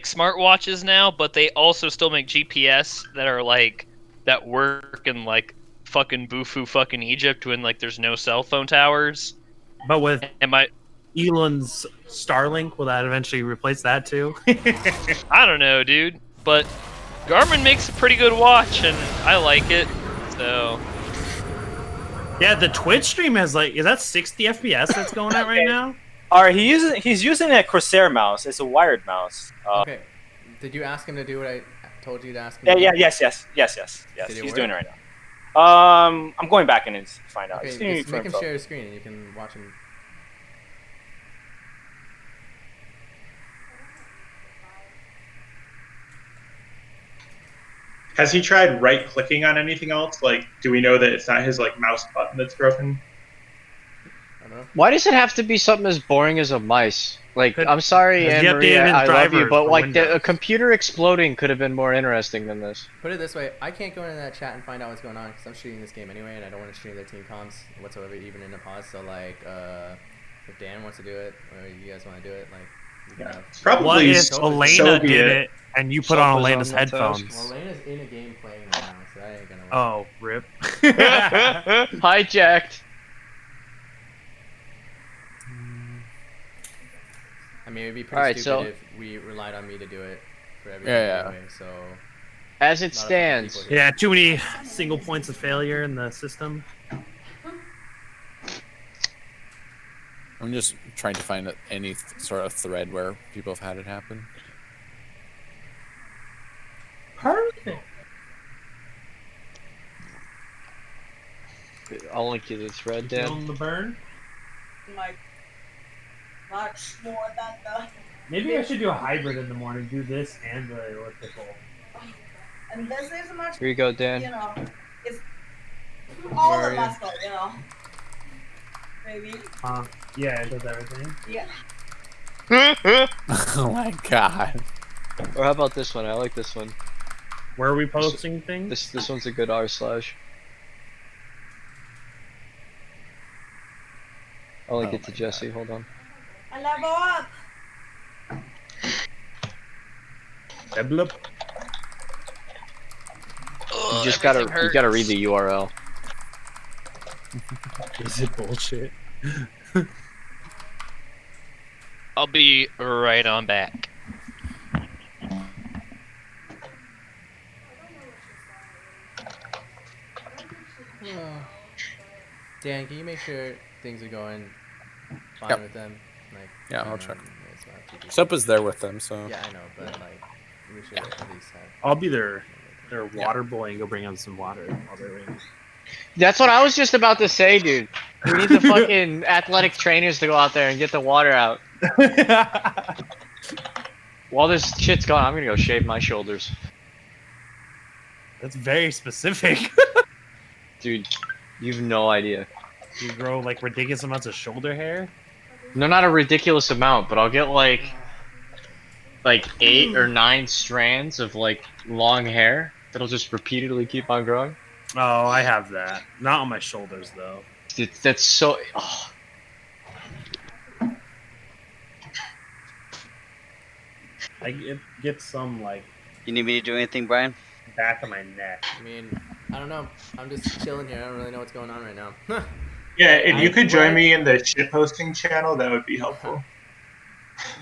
smartwatches now, but they also still make GPS that are like that work in like fucking Bufu fucking Egypt when like there's no cell phone towers. But with Elon's Starlink, will that eventually replace that too? I don't know, dude, but Garmin makes a pretty good watch, and I like it. So yeah, the Twitch stream has like, is that 60 FPS that's going at right now? Alright, he's using a Corsair mouse. It's a wired mouse. Okay. Did you ask him to do what I told you to ask him? Yeah, to do? yes. Did it He's work? doing it right now. I'm going back in and find out. Okay, Just give me just make him info. share his screen and you can watch him. Has he tried right-clicking on anything else? Like, do we know that it's not his like mouse button that's broken? I don't know. Why does it have to be something as boring as a mice? Like, I'm sorry, Because Anne you have to Marie, have his I love you, drivers but for like Windows. a computer exploding could have been more interesting than this. Put it this way, I can't go into that chat and find out what's going on because I'm shooting this game anyway, and I don't want to stream their team comms whatsoever, even in a pause. So like, if Dan wants to do it, or you guys want to do it, like, you can have. Probably What if so Elena be did it. it and you put on Sopa's Elena's on the toast. headphones? Well, Elena's in a game playing right now, so that ain't gonna work. Oh, rip. Hijacked. I mean, it'd be pretty Alright, stupid so- if we relied on me to do it for everything Yeah. anyway. So As not it a lot of stands, people here. Yeah, too many single points of failure in the system. I'm just trying to find any sort of thread where people have had it happen. Perfect. I'll link you the thread, Dan. Feeling the burn? Like, much more than the. Maybe I should do a hybrid in the morning. Do this and the elliptical. And this is much. Here you go, Dan. You know, it's all Where the are you? muscle, you know. Maybe. Yeah, it does everything. Yeah. Oh my god. Or how about this one? I like this one. Where are we posting things? This one's a good r/. I'll link Oh it to my Jesse. Hold on. I level up. Deblop. You just gotta read the URL. Is it bullshit? I'll be right on back. Dan, can you make sure things are going fine Yep. with them? Like, Yeah, I don't I'll know, check. it's not too Sopa's there with them, so. Yeah, I know, but like, we should at least have. I'll be their water boy and go bring them some water while they're waiting. That's what I was just about to say, dude. We need the fucking athletic trainers to go out there and get the water out. While this shit's going, I'm gonna go shave my shoulders. That's very specific. Dude, you've no idea. You grow like ridiculous amounts of shoulder hair. No, not a ridiculous amount, but I'll get like 8 or 9 strands of like long hair that'll just repeatedly keep on growing. Oh, I have that. Not on my shoulders though. That's so. Oh. I get some like You need me to do anything, Brian? back of my neck. I mean, I don't know. I'm just chilling here. I don't really know what's going on right now. Yeah, if you could join what me in the shit posting channel, that would be helpful.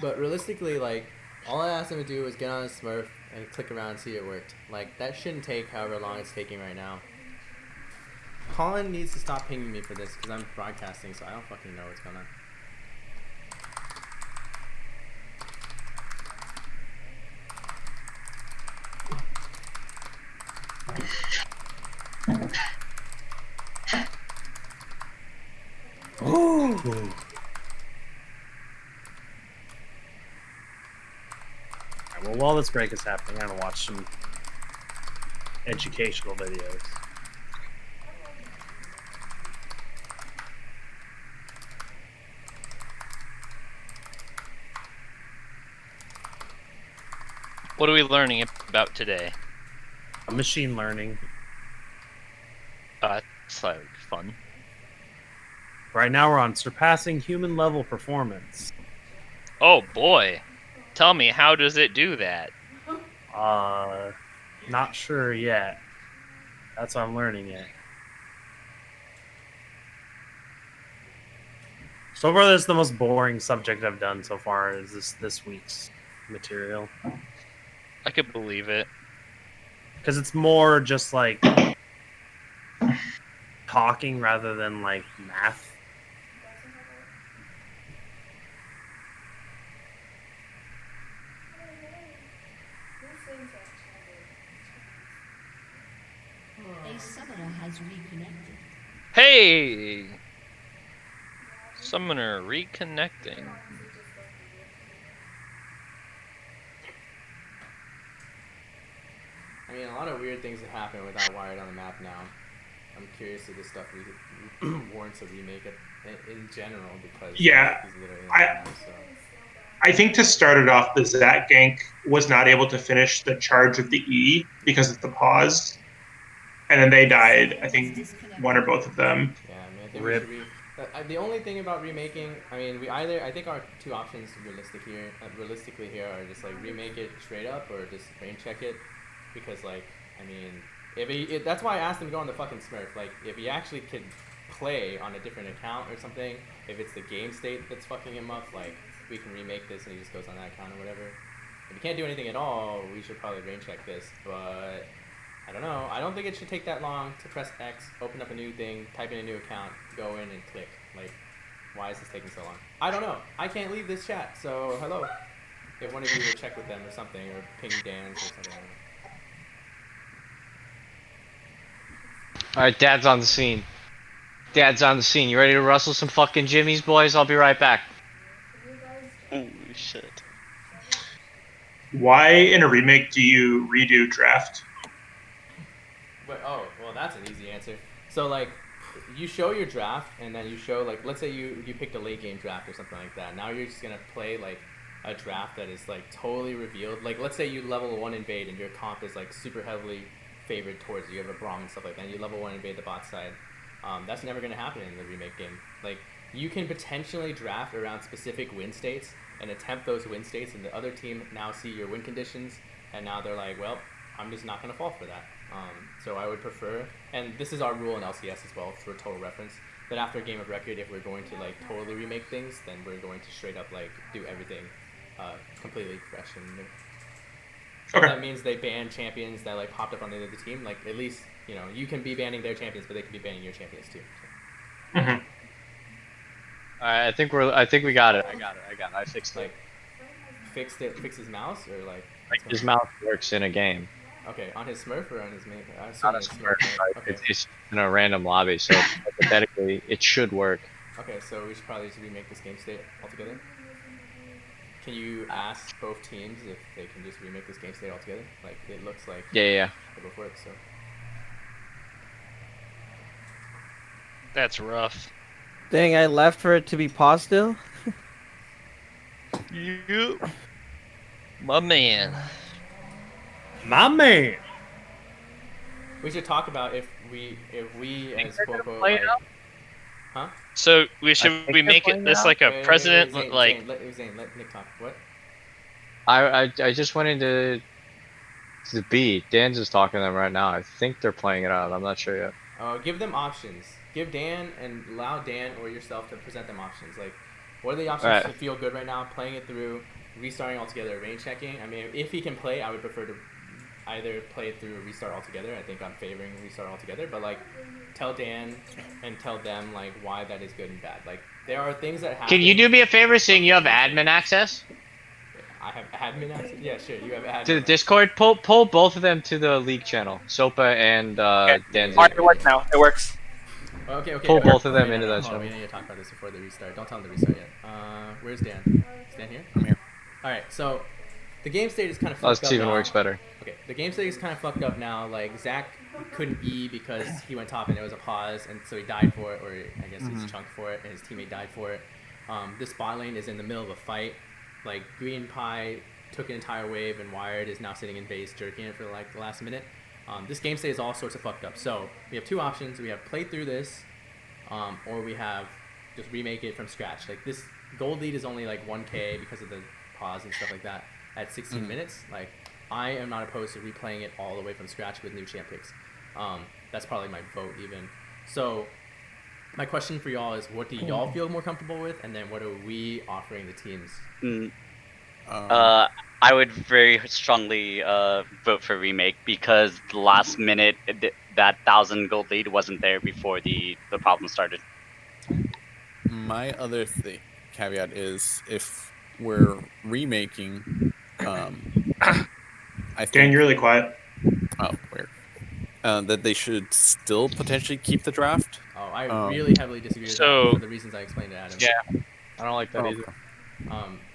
But realistically, like, all I asked him to do was get on his Smurf and click around and see it worked. Like, that shouldn't take however long it's taking right now. Colin needs to stop pinging me for this because I'm broadcasting, so I don't fucking know what's going on. Oh. Well, while this break is happening, I'm gonna watch some educational videos. What are we learning about today? Machine learning. It's like fun. Right now we're on surpassing human level performance. Oh boy. Tell me, how does it do that? Not sure yet. That's what I'm learning it. So far, this is the most boring subject I've done so far. Is this week's material? I could believe it. Because it's more just like talking rather than like math. A summoner has reconnected. Hey! Summoner reconnecting. I mean, a lot of weird things have happened without Wired on the map now. I'm curious if this stuff warrants a remake in general because Yeah, he's literally in the map, so. I think to start it off, the Zat gank was not able to finish the charge of the E because of the pause, and then they died. I think one or both of them. Yeah, I mean, I think we should the only thing about remaking, I mean, I think our two options realistically here are just like remake it straight up or just rain check it, because like, I mean, that's why I asked him to go on the fucking Smurf. Like, if he actually could play on a different account or something, if it's the game state that's fucking him up, like, we can remake this and he just goes on that account or whatever. If he can't do anything at all, we should probably rain check this, but I don't know. I don't think it should take that long to press X, open up a new thing, type in a new account, go in and click. Like, why is this taking so long? I don't know. I can't leave this chat, so hello. If one of you would check with them or something, or ping Dan's or something. Alright, Dad's on the scene. Dad's on the scene. You ready to rustle some fucking jimmies, boys? I'll be right back. Holy shit. Why in a remake do you redo draft? But well, that's an easy answer. So like, you show your draft, and then you show like, let's say you picked a late game draft or something like that. Now you're just gonna play like a draft that is like totally revealed. Like, let's say you level 1 invade and your comp is like super heavily favored towards you. You have a Braum and stuff like that. And you level 1 invade the bot side. That's never gonna happen in the remake game. Like, you can potentially draft around specific win states and attempt those win states, and the other team now see your win conditions, and now they're like, well, I'm just not gonna fall for that. So I would prefer, and this is our rule in LCS as well for total reference, that after a game of record, if we're going to like totally remake things, then we're going to straight up like do everything completely fresh and new. Okay. That means they ban champions that like popped up on the other team. Like, at least, you know, you can be banning their champions, but they can be banning your champions too. So. Mm-hmm. Alright, I think we got it. I got it. I fixed it. Fixed it. Fix his mouse or like his mouse works in a game. Okay, on his Smurf or on his main? Not a Smurf. Okay. It's in a random lobby, so hypothetically it should work. Okay, so we should probably just remake this game state altogether. Can you ask both teams if they can just remake this game state altogether? Like, it looks like yeah. It both works, so. That's rough. Dang, I left for it to be paused still? Yep. My man. My man. We should talk about if we as quote unquote play like, it out? huh? So should think we they're make playing it it this out? like a Wait, president Zane, like? Zane, let Nick talk. What? I just went into the B. Dan's just talking to them right now. I think they're playing it out. I'm not sure yet. Give them options. Give Dan and allow Dan or yourself to present them options. Like, what are the options Alright. to feel good right now? Playing it through, restarting altogether, range checking. I mean, if he can play, I would prefer to either play it through or restart altogether. I think I'm favoring restart altogether. But like, tell Dan and tell them like why that is good and bad. Like, there are things that happen. Can you do me a favor, seeing you have admin access I have admin access. Yeah, sure. You have admin. to the Discord? Pull both of them to the league channel. Sopa and Dan's. Alright, it works now. It works. Okay. Pull okay. both of them Wait, into that hold on, channel. We need to talk about this before the restart. Don't tell him to restart yet. Where's Dan? Is Dan here? I'm here. All right. So the game state is kind of Oh, fucked this up even now. works better. Okay. The game state is kind of fucked up now. Like Zach couldn't E because he went top and there was a pause, and so he died for it, or I guess he's chunked for it, and his teammate died for it. This bot lane is in the middle of a fight. Like Green Pie took an entire wave, and Wired is now sitting in base jerking it for like the last minute. This game state is all sorts of fucked up. So we have two options. We have play through this. Or we have just remake it from scratch. Like this gold lead is only like 1k because of the pause and stuff like that at 16 minutes. Like I am not opposed to replaying it all the way from scratch with new champ picks. That's probably my vote even. So my question for y'all is, what do y'all feel more comfortable with, and then what are we offering the teams? I would very strongly vote for remake because the last minute that 1,000 gold lead wasn't there before the problem started. My other caveat is if we're remaking, I think. Dan, you're really quiet. Oh, weird. That they should still potentially keep the draft. Oh, I really heavily disagree with that for the reasons I explained to Adam. Yeah, I don't like that either.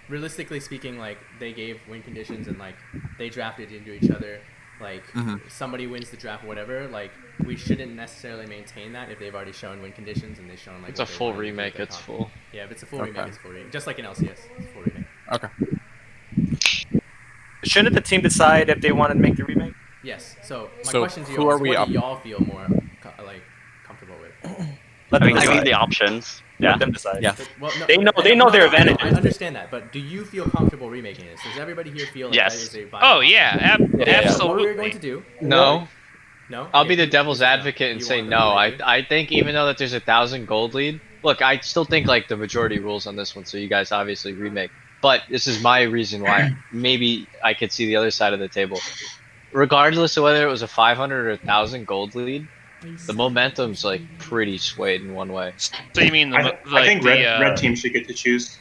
Realistically speaking, like they gave win conditions and like they drafted into each other. Like somebody wins the draft, whatever. Like we shouldn't necessarily maintain that if they've already shown win conditions and they've shown like. It's a full remake. It's full. Yeah, if it's a full remake, it's full remake. Just like in LCS, it's a full remake. Okay. Shouldn't the team decide if they want to make the remake? Yes. So my So question to who y'all are is, we what up? do y'all feel more like comfortable with? Let I them mean, give me decide. the options. Yeah. Let them decide. Yeah. Well, no, They know their advantages. I understand that, but do you feel comfortable remaking this? Does everybody here feel like Yes. that is a viable Oh yeah, So what absolutely. we're going to do? No. No. I'll Okay, be the you- devil's you said no. advocate and You say want them no. remaking? I think even though that there's 1,000 gold lead, look, I still think like the majority rules on this one. So you guys obviously remake, but this is my reason why maybe I could see the other side of the table. Regardless of whether it was a 500 or 1,000 gold lead, the momentum's like pretty swayed in one way. So you mean I think red team should get to choose.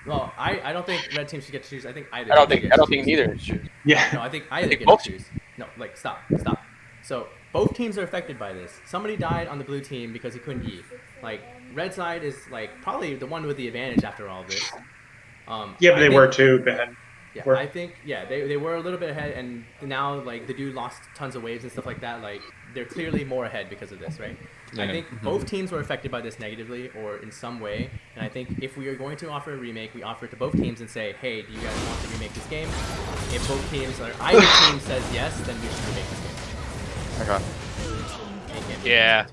Well, I don't think red team should get to choose. I think either. I don't team think should get to choose. neither should. Yeah. No, I think either think get both to choose. No, like stop. So both teams are affected by this. Somebody died on the blue team because he couldn't E. Like red side is like probably the one with the advantage after all of this. Yeah, but I they think- were too bad. Yeah, Were- I think they were a little bit ahead, and now like the dude lost tons of waves and stuff like that. Like they're clearly more ahead because of this, right? I Yeah. think both teams were affected by this negatively or in some way, and I think if we are going to offer a remake, we offer it to both teams and say, hey, do you guys want to remake this game? If both teams or either team says yes, then we should remake this game. Okay. It can't be Yeah.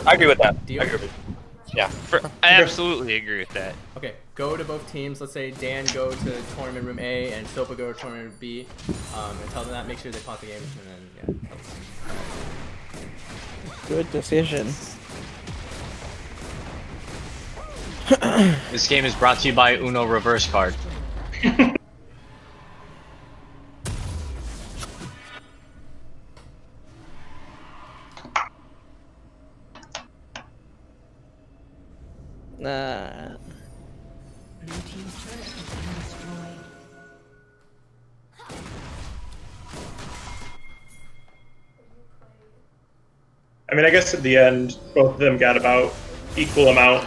I agree with that. Deal? I agree with it. Yeah. I absolutely agree with that. Okay, go to both teams. Let's say Dan go to tournament room A and Sopa go to tournament B, and tell them that. Make sure they pause the game, and then yeah. Good decision. This game is brought to you by Uno Reverse Card. Nah. Blue team's turret has been destroyed. I mean, I guess at the end, both of them got about equal amount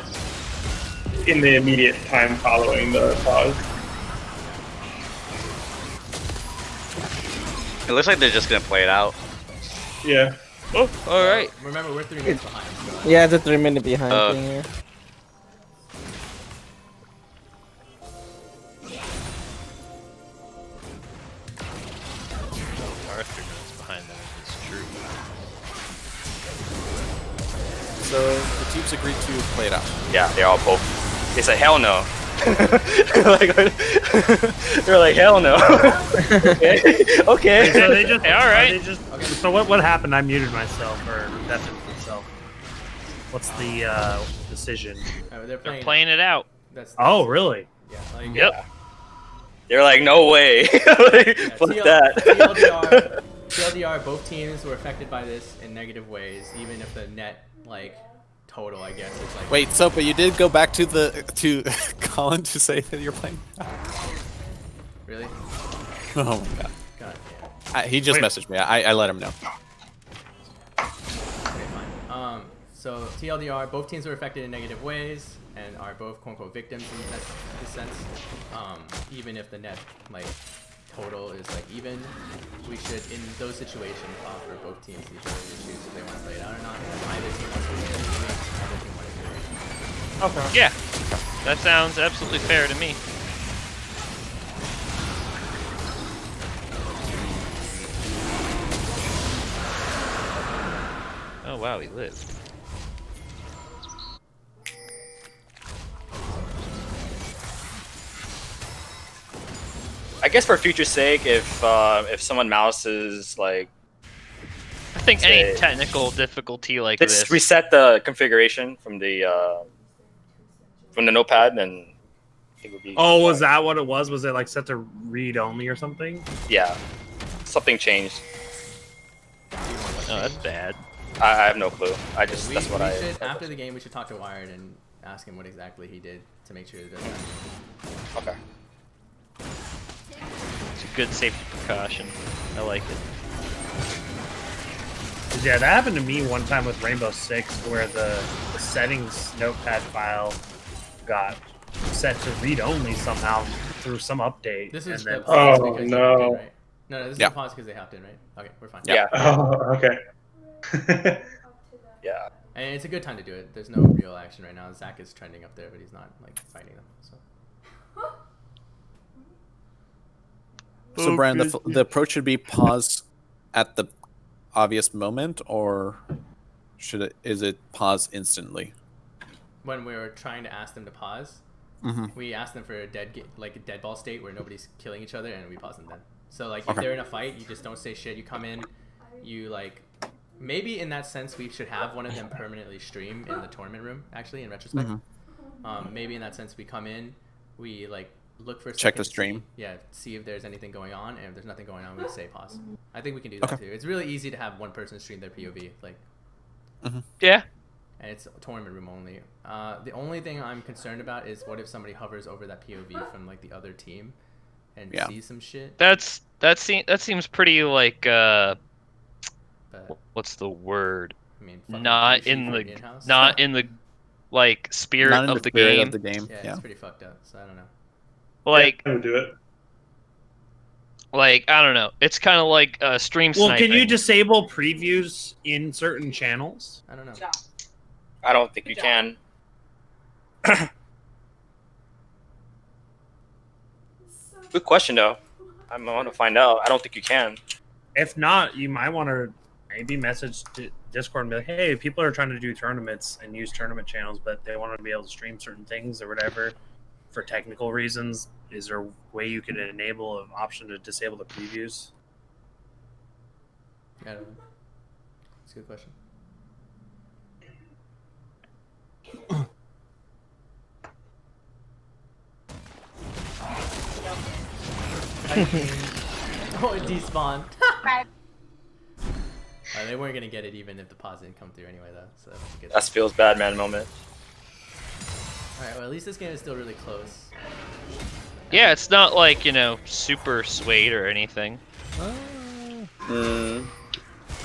in the immediate time following the pause. It looks like they're just gonna play it out. Yeah. Oh, all right. Remember, we're 3 minutes behind. So. Yeah, it's a 3 minute behind thing here. Arthur knows behind them is true. So the teams agreed to play it out. Yeah, they all both. They said hell no. They're like hell no. Okay. So they just Hey, all right. they just, so what happened? I muted myself or deafened myself. What's the decision? They're Playing it out. Oh, really? Yeah. Like, Yep. They're like, no way. Like, fuck that. TLDR, both teams were affected by this in negative ways, even if the net total, I guess, is like. Wait, so but you did go back to Colin to say that you're playing? Really? Oh my god. God, He just messaged me. I let him know. Okay, fine. So TLDR, both teams were affected in negative ways and are both quote-unquote victims in this sense. Even if the net total is even, we should in those situations offer both teams the ability to choose if they want to play it out or not. If either team wants to play it, either team wants to do it. Okay. Yeah. That sounds absolutely fair to me. Oh wow, he lived. I guess for future's sake, if someone mouses I think any technical difficulty like let's this. reset the configuration from the notepad, and it would be. Oh, was that what it was? Was it set to read only or something? Yeah, something changed. Oh, that's bad. I have no clue. That's what I. After the game, we should talk to Wired and ask him what exactly he did to make sure it does that. Okay. It's a good safety precaution. I like it. Yeah, that happened to me one time with Rainbow Six, where the settings notepad file got set to read only somehow through some update. This is and the pause because you hopped in, right? No, this is the pause because they hopped in, right? Okay, we're fine. Yeah. Oh, okay. Yeah. And it's a good time to do it. There's no real action right now. Zach is trending up there, but he's not fighting them. So, Brand, the approach should be pause at the obvious moment, or is it pause instantly? When we were trying to ask them to pause, we asked them for a dead ball state where nobody's killing each other, and we pause them then. So if they're in a fight, you just don't say shit. You come in, you maybe in that sense we should have one of them permanently stream in the tournament room. Actually, in retrospect, maybe in that sense we come in, we look for a check the second, stream. See if there's anything going on, and if there's nothing going on, we say pause. I think we can do that too. It's really easy to have one person stream their POV, Yeah. and it's tournament room only. The only thing I'm concerned about is what if somebody hovers over that POV from the other team and sees some shit. That seems pretty what's the word? I mean, not in the spirit of the game. Yeah, it's pretty fucked up. So I don't know. I would do it. I don't know. It's kind of like stream sniping. Well, can you disable previews in certain channels? I don't know. I don't think you can. Good question, though. I want to find out. I don't think you can. If not, you might want to maybe message Discord and be like, hey, people are trying to do tournaments and use tournament channels, but they want to be able to stream certain things or whatever for technical reasons. Is there a way you could enable an option to disable the previews? I don't know. That's a good question. Oh, it despawned. They weren't gonna get it even if the pause didn't come through anyway, though. So that's a good. That feels bad, man. Moment. All right. Well, at least this game is still really close. Yeah, it's not super swayed or anything. You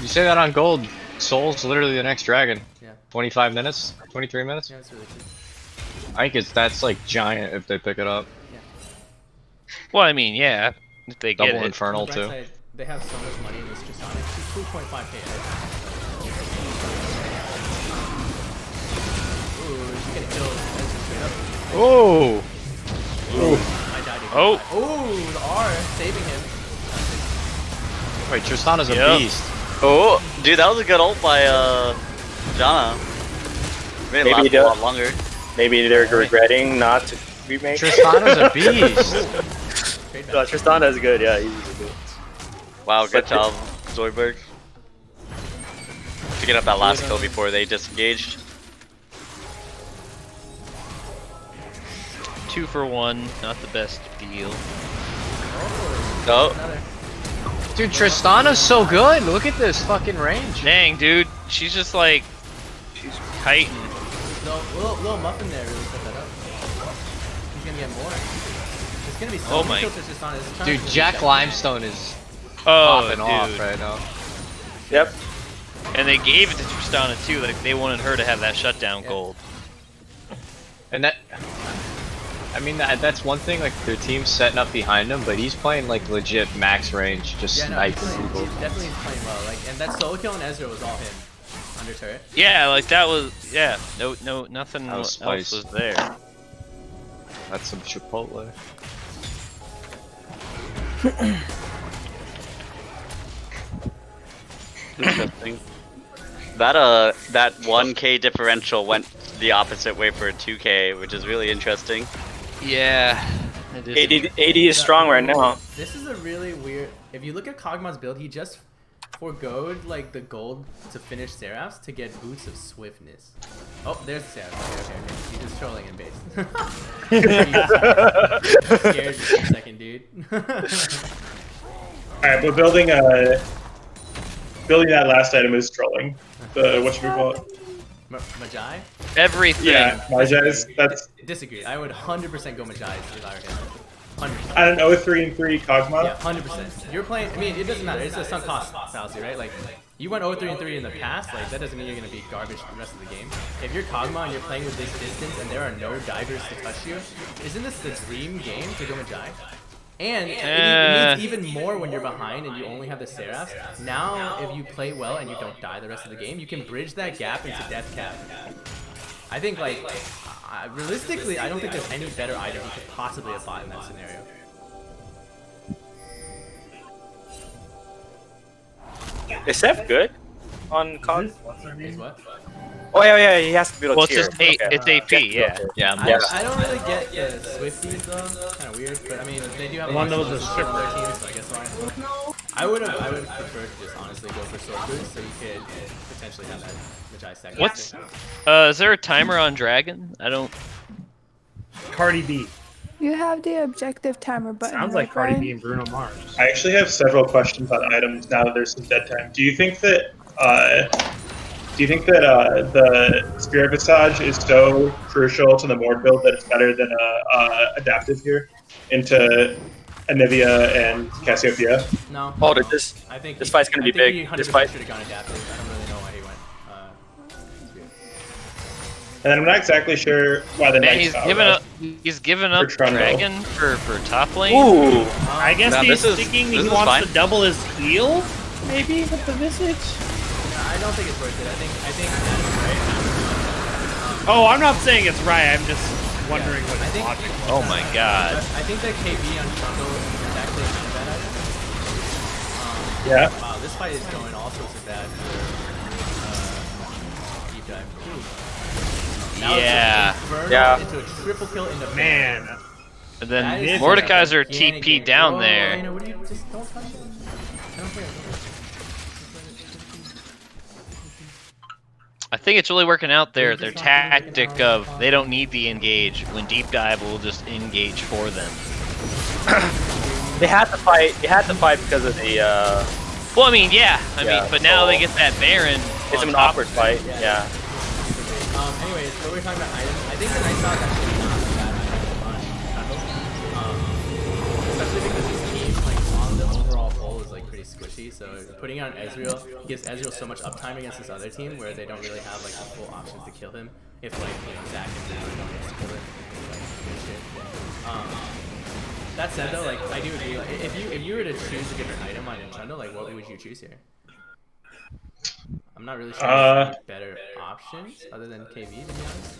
say that on gold. Soul's literally the next dragon. Yeah. 25 minutes, 23 minutes. Yeah, it's really cool. I think that's giant if they pick it up. Well, I mean, yeah, if they get Double it. Infernal too. Side, they have so much money in this Tristanic. She's 2.5k. Ooh, she's getting killed. Oh! I died. Oh! Ooh, the R saving him. Wait, Tristana's a beast. Oh, dude, that was a good ult by Janna. Made it last a lot longer. Maybe they're regretting not to remake. Tristana's a beast. No, Tristana is good. Yeah, he's good. Wow, good job, Zoidberg. To get up that last kill before they disengaged. 2 for 1, not the best deal. Oh. Dude, Tristana's so good. Look at this fucking range. Dang, dude. She's just like... She's kiting. No, little muffin there really set that up. He's gonna get more. There's gonna be so Oh many my- kills to Tristana. It's trying Dude, to Jack beat Limestone is Oh, popping off right now. Yep. And they gave it to Tristana too, like they wanted her to have that shutdown gold. And that, I mean, that's one thing. Like their team's setting up behind him, but he's playing like legit max range, just sniping people. Definitely he's playing well. Like, and that solo kill on Ezra was all him. Under turret. Yeah, like that was, yeah, no, nothing That was else spice. was there. That's some Chipotle. Interesting. That 1k differential went the opposite way for a 2k, which is really interesting. Yeah. 80 is strong right now. This is a really weird. If you look at Kog'Maw's build, he just foregoed like the gold to finish Seraphs to get boots of swiftness. Oh, there's the Seraph. Okay. He's just trolling in base. Scared me for a second, dude. Alright, we're building that last item is trolling. The whatchamacallit? Magi? Everything. Yeah, Magi's. That's. Disagree. I would 100% go Magi if I were him. 100%. I don't know, 3-3 Kog'Maw. Yeah, 100%. You're playing. I mean, it doesn't matter. It's a sunk cost fallacy, right? Like, you went 0-3-3 in the past. Like, that doesn't mean you're gonna be garbage the rest of the game. If you're Kog'Maw and you're playing with this distance and there are no divers to touch you, isn't this the dream game to go Magi? And it means even more when you're behind and you only have the Seraphs. Now, if you play well and you don't die the rest of the game, you can bridge that gap into death cap. I think, like, realistically, I don't think there's any better item you could possibly have bought in that scenario. Is Seth good on COD? Is what? Oh yeah, he has to be Well, a it's tier. just it's AP, yeah. Yeah, I don't really get the Swifties though. Kind of weird, but I mean they do have a One lot of of those on is their team, so I guess why. I would prefer to just honestly go for sword boost so you could potentially have that Magi second. What's is there a timer on Dragon? I don't. Cardi B. You have the objective timer button. Sounds right, like Cardi Brian? B and Bruno Mars. I actually have several questions on items now that there's some dead time. Do you think that the Spirit Visage is so crucial to the Mord build that it's better than adaptive here into Anivia and Cassiopeia? No. Oh, no. this I think this fight's gonna be big. He 100% This fight. should have gone adaptive. I don't really know why he went. And I'm not exactly sure why the Man, Knights he's given up Trundle. Dragon for top lane. Ooh. I guess Now, he's this is- thinking this he is wants fine. to double his heal, maybe with the Visage. I don't think it's worth it. I think that's right. Oh, I'm not saying it's right. I'm just wondering what I his think- logic was. Oh my god. I think that KB on Trundle is actually not a bad item. Yeah. Wow, this fight is going all sorts of bad for deep dive. Ooh. Now it's Yeah. just Inferno Yeah. into a triple kill in the Man. And That then is Mordekaiser a gigantic TP game. down Whoa, there. Elena, what do you just don't touch it? I don't care. I think it's really working out their tactic of they don't need the engage when deep dive will just engage for them. They had to fight. They had to fight because of the. Well, I mean, yeah. I Yeah, mean, but now so- they get that Baron. It's on an top awkward of them. fight. Yeah. Anyways, what we're talking about items. I think the Night Stalk actually not a bad item on Trundle. Especially because his team, like, on the overall whole is like pretty squishy. So putting it on Ezreal gives Ezreal so much uptime against this other team where they don't really have like the full options to kill him. If like Zac and Bruno don't get to kill it, like good shit. That said though, like I do agree. Like, if you were to choose a different item on Trundle, like what would you choose here? I'm not really sure there's any better options other than KV, to be honest.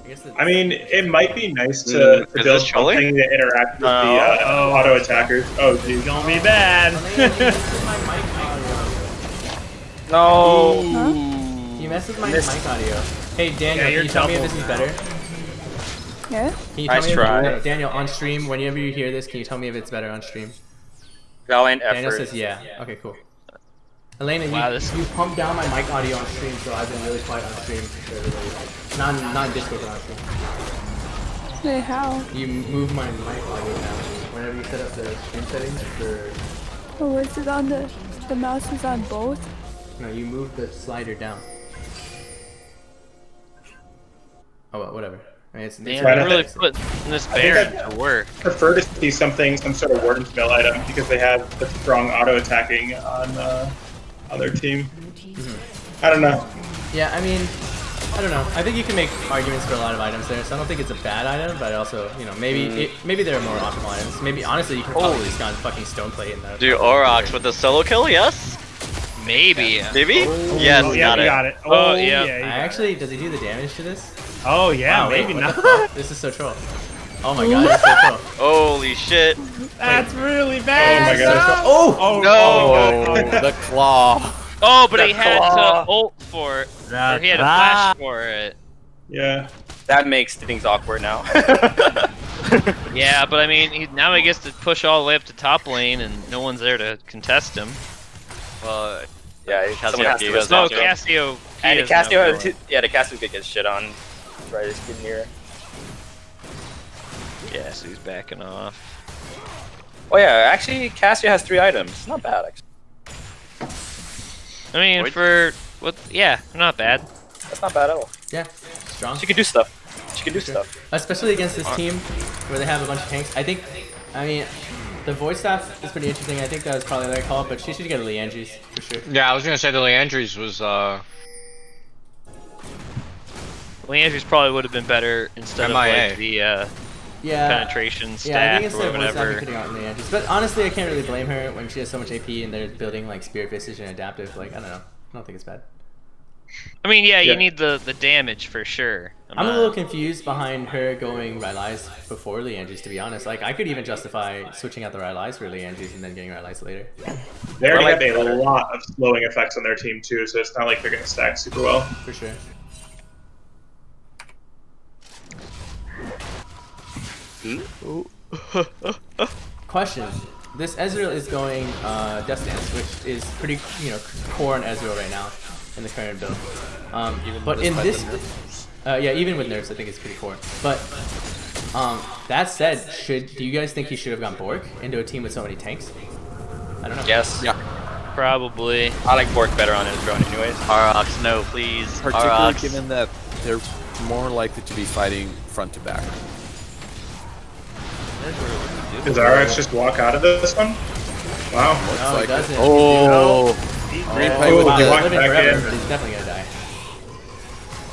I guess I mean, it might be nice to Is build this trolling? something to interact with the auto attackers. Oh, geez. Gonna be bad. Elena, this is my No. You messed with my mic audio. Hey Daniel, can you tell me if this is better? Yeah. Can you tell Nice me if try. Daniel, on stream, whenever you hear this, can you tell me if it's better on stream? Valiant Daniel effort. says yeah. Okay, cool. Elena, Wow, you pumped down my mic audio on stream, so I've been really quiet on stream for everybody. Not in Discord, but on stream. Wait, how? You move my mic audio down whenever you set up the stream settings for. Oh, is it on the mouse is on both? No, you move the slider down. Oh well, whatever. I mean, it's Man, they're really putting this Baron to work. Prefer to see some sort of Warden's Mill item because they have the strong auto attacking on their team. I don't know. Yeah, I mean, I don't know. I think you can make arguments for a lot of items there, so I don't think it's a bad item, but also, you know, maybe maybe there are more optimal items. Maybe honestly, you can probably just gone fucking Stoneplate in that. Do Aurochs with the solo kill? Yes. Maybe. Maybe? Oh, Yes, yeah, got we it. got it. Oh, yeah. yeah. Actually, does he do the damage to this? Oh yeah, Wow, maybe wait, not. what the fuck? This is so troll. Oh my god, this is so troll. Holy shit. That's really bad. Oh my god. Oh! No! Oh, the claw. Oh, but he had to ult for it. Or he had to flash for it. Yeah. That makes things awkward now. Yeah, but I mean, now he gets to push all the way up to top lane, and no one's there to contest him. Yeah, someone has to goes No, respond to him. Cassio. And the is now Cassio, going. yeah, the Cassio could get shit on. Right, just getting near. Yeah, so he's backing off. Oh yeah, actually, Cassio has 3 items. Not bad, actually. I mean, for what? Yeah, not bad. That's not bad at all. Yeah, strong. She could do stuff. She could do stuff. Especially against this team where they have a bunch of tanks. I mean, the voice staff is pretty interesting. I think that was probably their call, but she should get a Leandri's for sure. Yeah, I was gonna say the Leandri's was Leandri's probably would have been better instead of MIA. like the penetration Yeah, I staff think instead or of voice staff, whatever. you're putting out Leandri's. But honestly, I can't really blame her when she has so much AP and they're building like Spirit Visage and Adaptive. Like, I don't know. I don't think it's bad. I mean, yeah, Yeah. you need the damage for sure. I'm a little confused behind her going Rylai's before Leandri's, to be honest. Like, I could even justify switching out the Rylai's for Leandri's and then getting Rylai's later. They already have a lot of slowing effects on their team too, so it's not like they're going to stack super well. For sure. Question. This Ezreal is going Death Dance, which is pretty, you know, core on Ezreal right now in the current build. But in this, yeah, even with nerfs, I think it's pretty core. But that said, do you guys think he should have gone Bork into a team with so many tanks? I don't know. Yes. Yeah. Probably. I like Bork better on his drone anyways. Aurochs, no, please. Particularly Aurochs. given that they're more likely to be fighting front to back. Does RX just walk out of this one? Wow. No, like he doesn't. Oh. Green play with Wow, he he's walked living back forever, in. but he's definitely gonna die.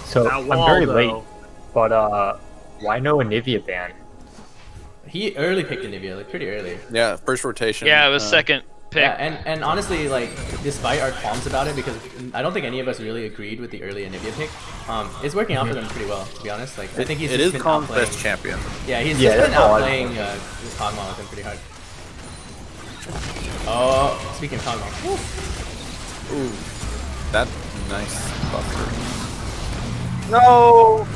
So That I'm wall, very though. late, but why no Anivia ban? He early picked Anivia, like pretty early. Yeah, first rotation. Yeah, it was second pick. Yeah, and honestly, like, despite our qualms about it, because I don't think any of us really agreed with the early Anivia pick, it's working out for them pretty well, to be honest. Like, I think he's It just is been Kong's outplaying. best champion. Yeah, he's Yeah, just been that's all I outplaying this Kog'Maw with him pretty hard. Oh, speaking of Kog'Maw. Ooh, that nice buffer. No!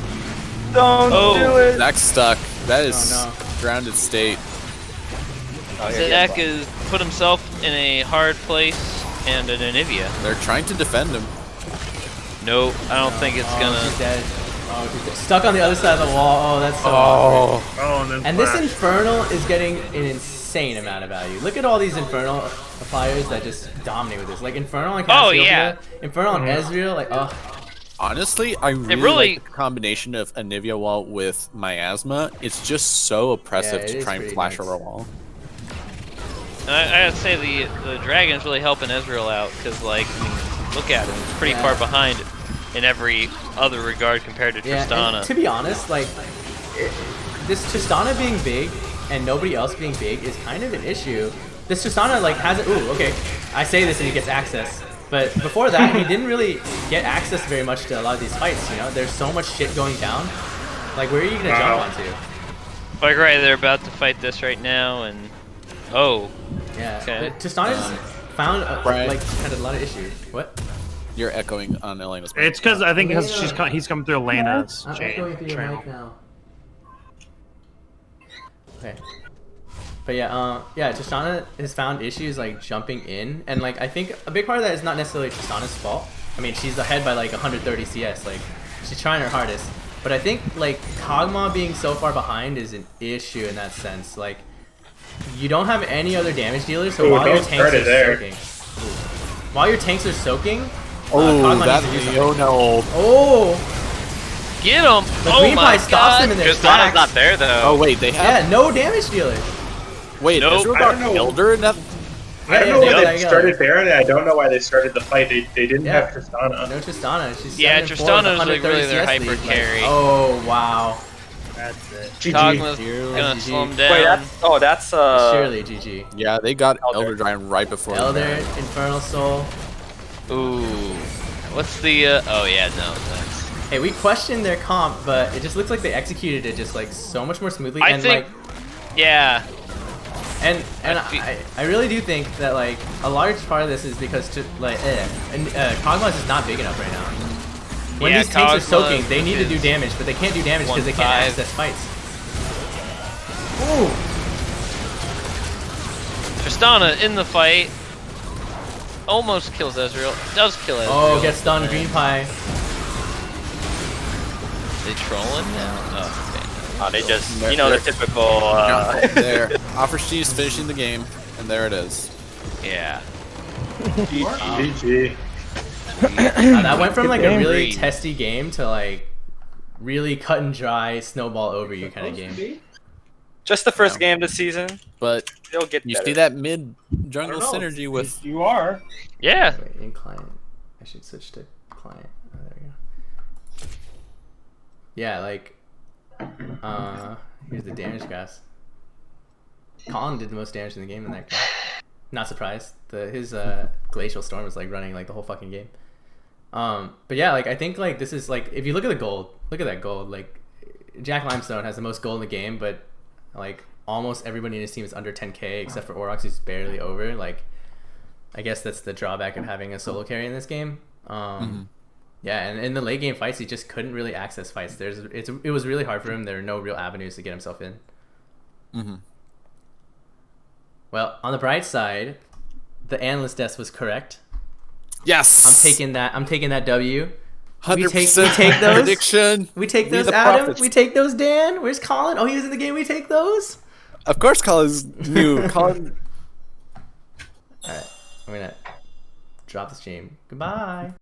Don't do it! Zach's stuck. That is Oh, grounded state. Zach has put himself in a hard place and an Anivia. They're trying to defend him. Nope, I don't think it's Oh, gonna. she's dead. Oh, she's dead. Stuck on the other side of the wall. Oh, that's so awkward. Oh, and then And this flash. Infernal is getting an insane amount of value. Look at all these Infernal appliers that just dominate with this. Like Infernal and Cassiopeia, Oh, yeah. Infernal and Ezreal, like, oh. Honestly, I really like the combination of Anivia wall with Miasma. It's just so oppressive Yeah, it to is try and pretty flash nuts. over a wall. And I gotta say the Dragon's really helping Ezreal out because, like, I mean, look at him, he's pretty Yeah. far behind in every other regard compared to Yeah, Tristana. and to be honest, like, this Tristana being big and nobody else being big is kind of an issue. This Tristana, like, hasn't. Ooh, okay. I say this and he gets access. But before that, he didn't really get access very much to a lot of these fights, you know? There's so much shit going down. Like, where are you gonna jump onto? Like, right, they're about to fight this right now, and oh, Yeah. okay. But Tristana just found, Brian. like, had a lot of issues. What? You're echoing on Elena's mic. It's because I think Elena. he's coming through Elena's I'm echoing through your channel. mic now. Okay. But yeah, Tristana has found issues like jumping in, and like I think a big part of that is not necessarily Tristana's fault. I mean, she's ahead by like 130 CS, like she's trying her hardest. But I think like Kog'Maw being so far behind is an issue in that sense. Like you don't have any other damage dealers, so while your tanks are soaking, while your tanks are soaking, Kog'Maw that needs to do something. Leono. Oh. Get him! The Oh green my pie stops god! him in their Tristana's tracks. not there though. Oh wait, they have. Yeah, no damage dealers. Wait, Nope. is there I don't know. Elder in that? I don't know yeah, why yeah, they yeah. started Baron, and I don't know why they started the fight. They didn't Yeah. have Tristana. No Tristana. She's Yeah, 7-4 with Tristana's, like, 130 really their CS hyper lead. carry. Oh wow. That's it. Kog'Maw's GG. gonna GG. slow him down. Wait, that's Surely GG. Yeah, they got Elder. Elder Giant right before. the Elder, Baron. Infernal Soul. Ooh. What's the, oh yeah, no, thanks. Hey, we questioned their comp, but it just looks like they executed it just like so much more smoothly. I and think, like, yeah. and I really do think that like a large part of this is because Kog'Maw is just not big enough right now. When Yeah, these tanks are Kog'Maw soaking, they need to do is damage, but they can't do damage because they can't 1-5. access fights. Ooh. Tristana in the fight. Almost kills Ezreal. Does kill Ezreal. Oh, gets stunned. Green pie. They trolling now? Oh, okay. they just, They're- you know, the they're- typical. There, Offer Steve's finishing the game, and there it is. Yeah. GG. That went from like a really Great. testy game to like really cut and dry, snowball over you kind of game. Just the first game this season. But They'll get you better. see that mid jungle I don't know. synergy with. You are. Yeah. Wait, in client. I should switch to client. Oh, there we go. Yeah, like, here's the damage graphs. Colin did the most damage in the game in that game. Not surprised. His Glacial Storm was like running like the whole fucking game. But yeah, like I think like this is like if you look at the gold, look at that gold. Like Jack Limestone has the most gold in the game, but like almost everybody in his team is under 10k except for Orox, who's barely over. Like I guess that's the drawback of having a solo carry in this game. Yeah, and in the late game fights, he just couldn't really access fights. It was really hard for him. There are no real avenues to get himself in. Well, on the bright side, the analyst desk was correct. Yes. I'm taking that W. 100% We take those. prediction. We take We those, the Adam. prophets. We take those, Dan. Where's Colin? Oh, he was in the game. We take those. Of course, Colin's new. Colin. All right, I'm gonna drop the stream. Goodbye.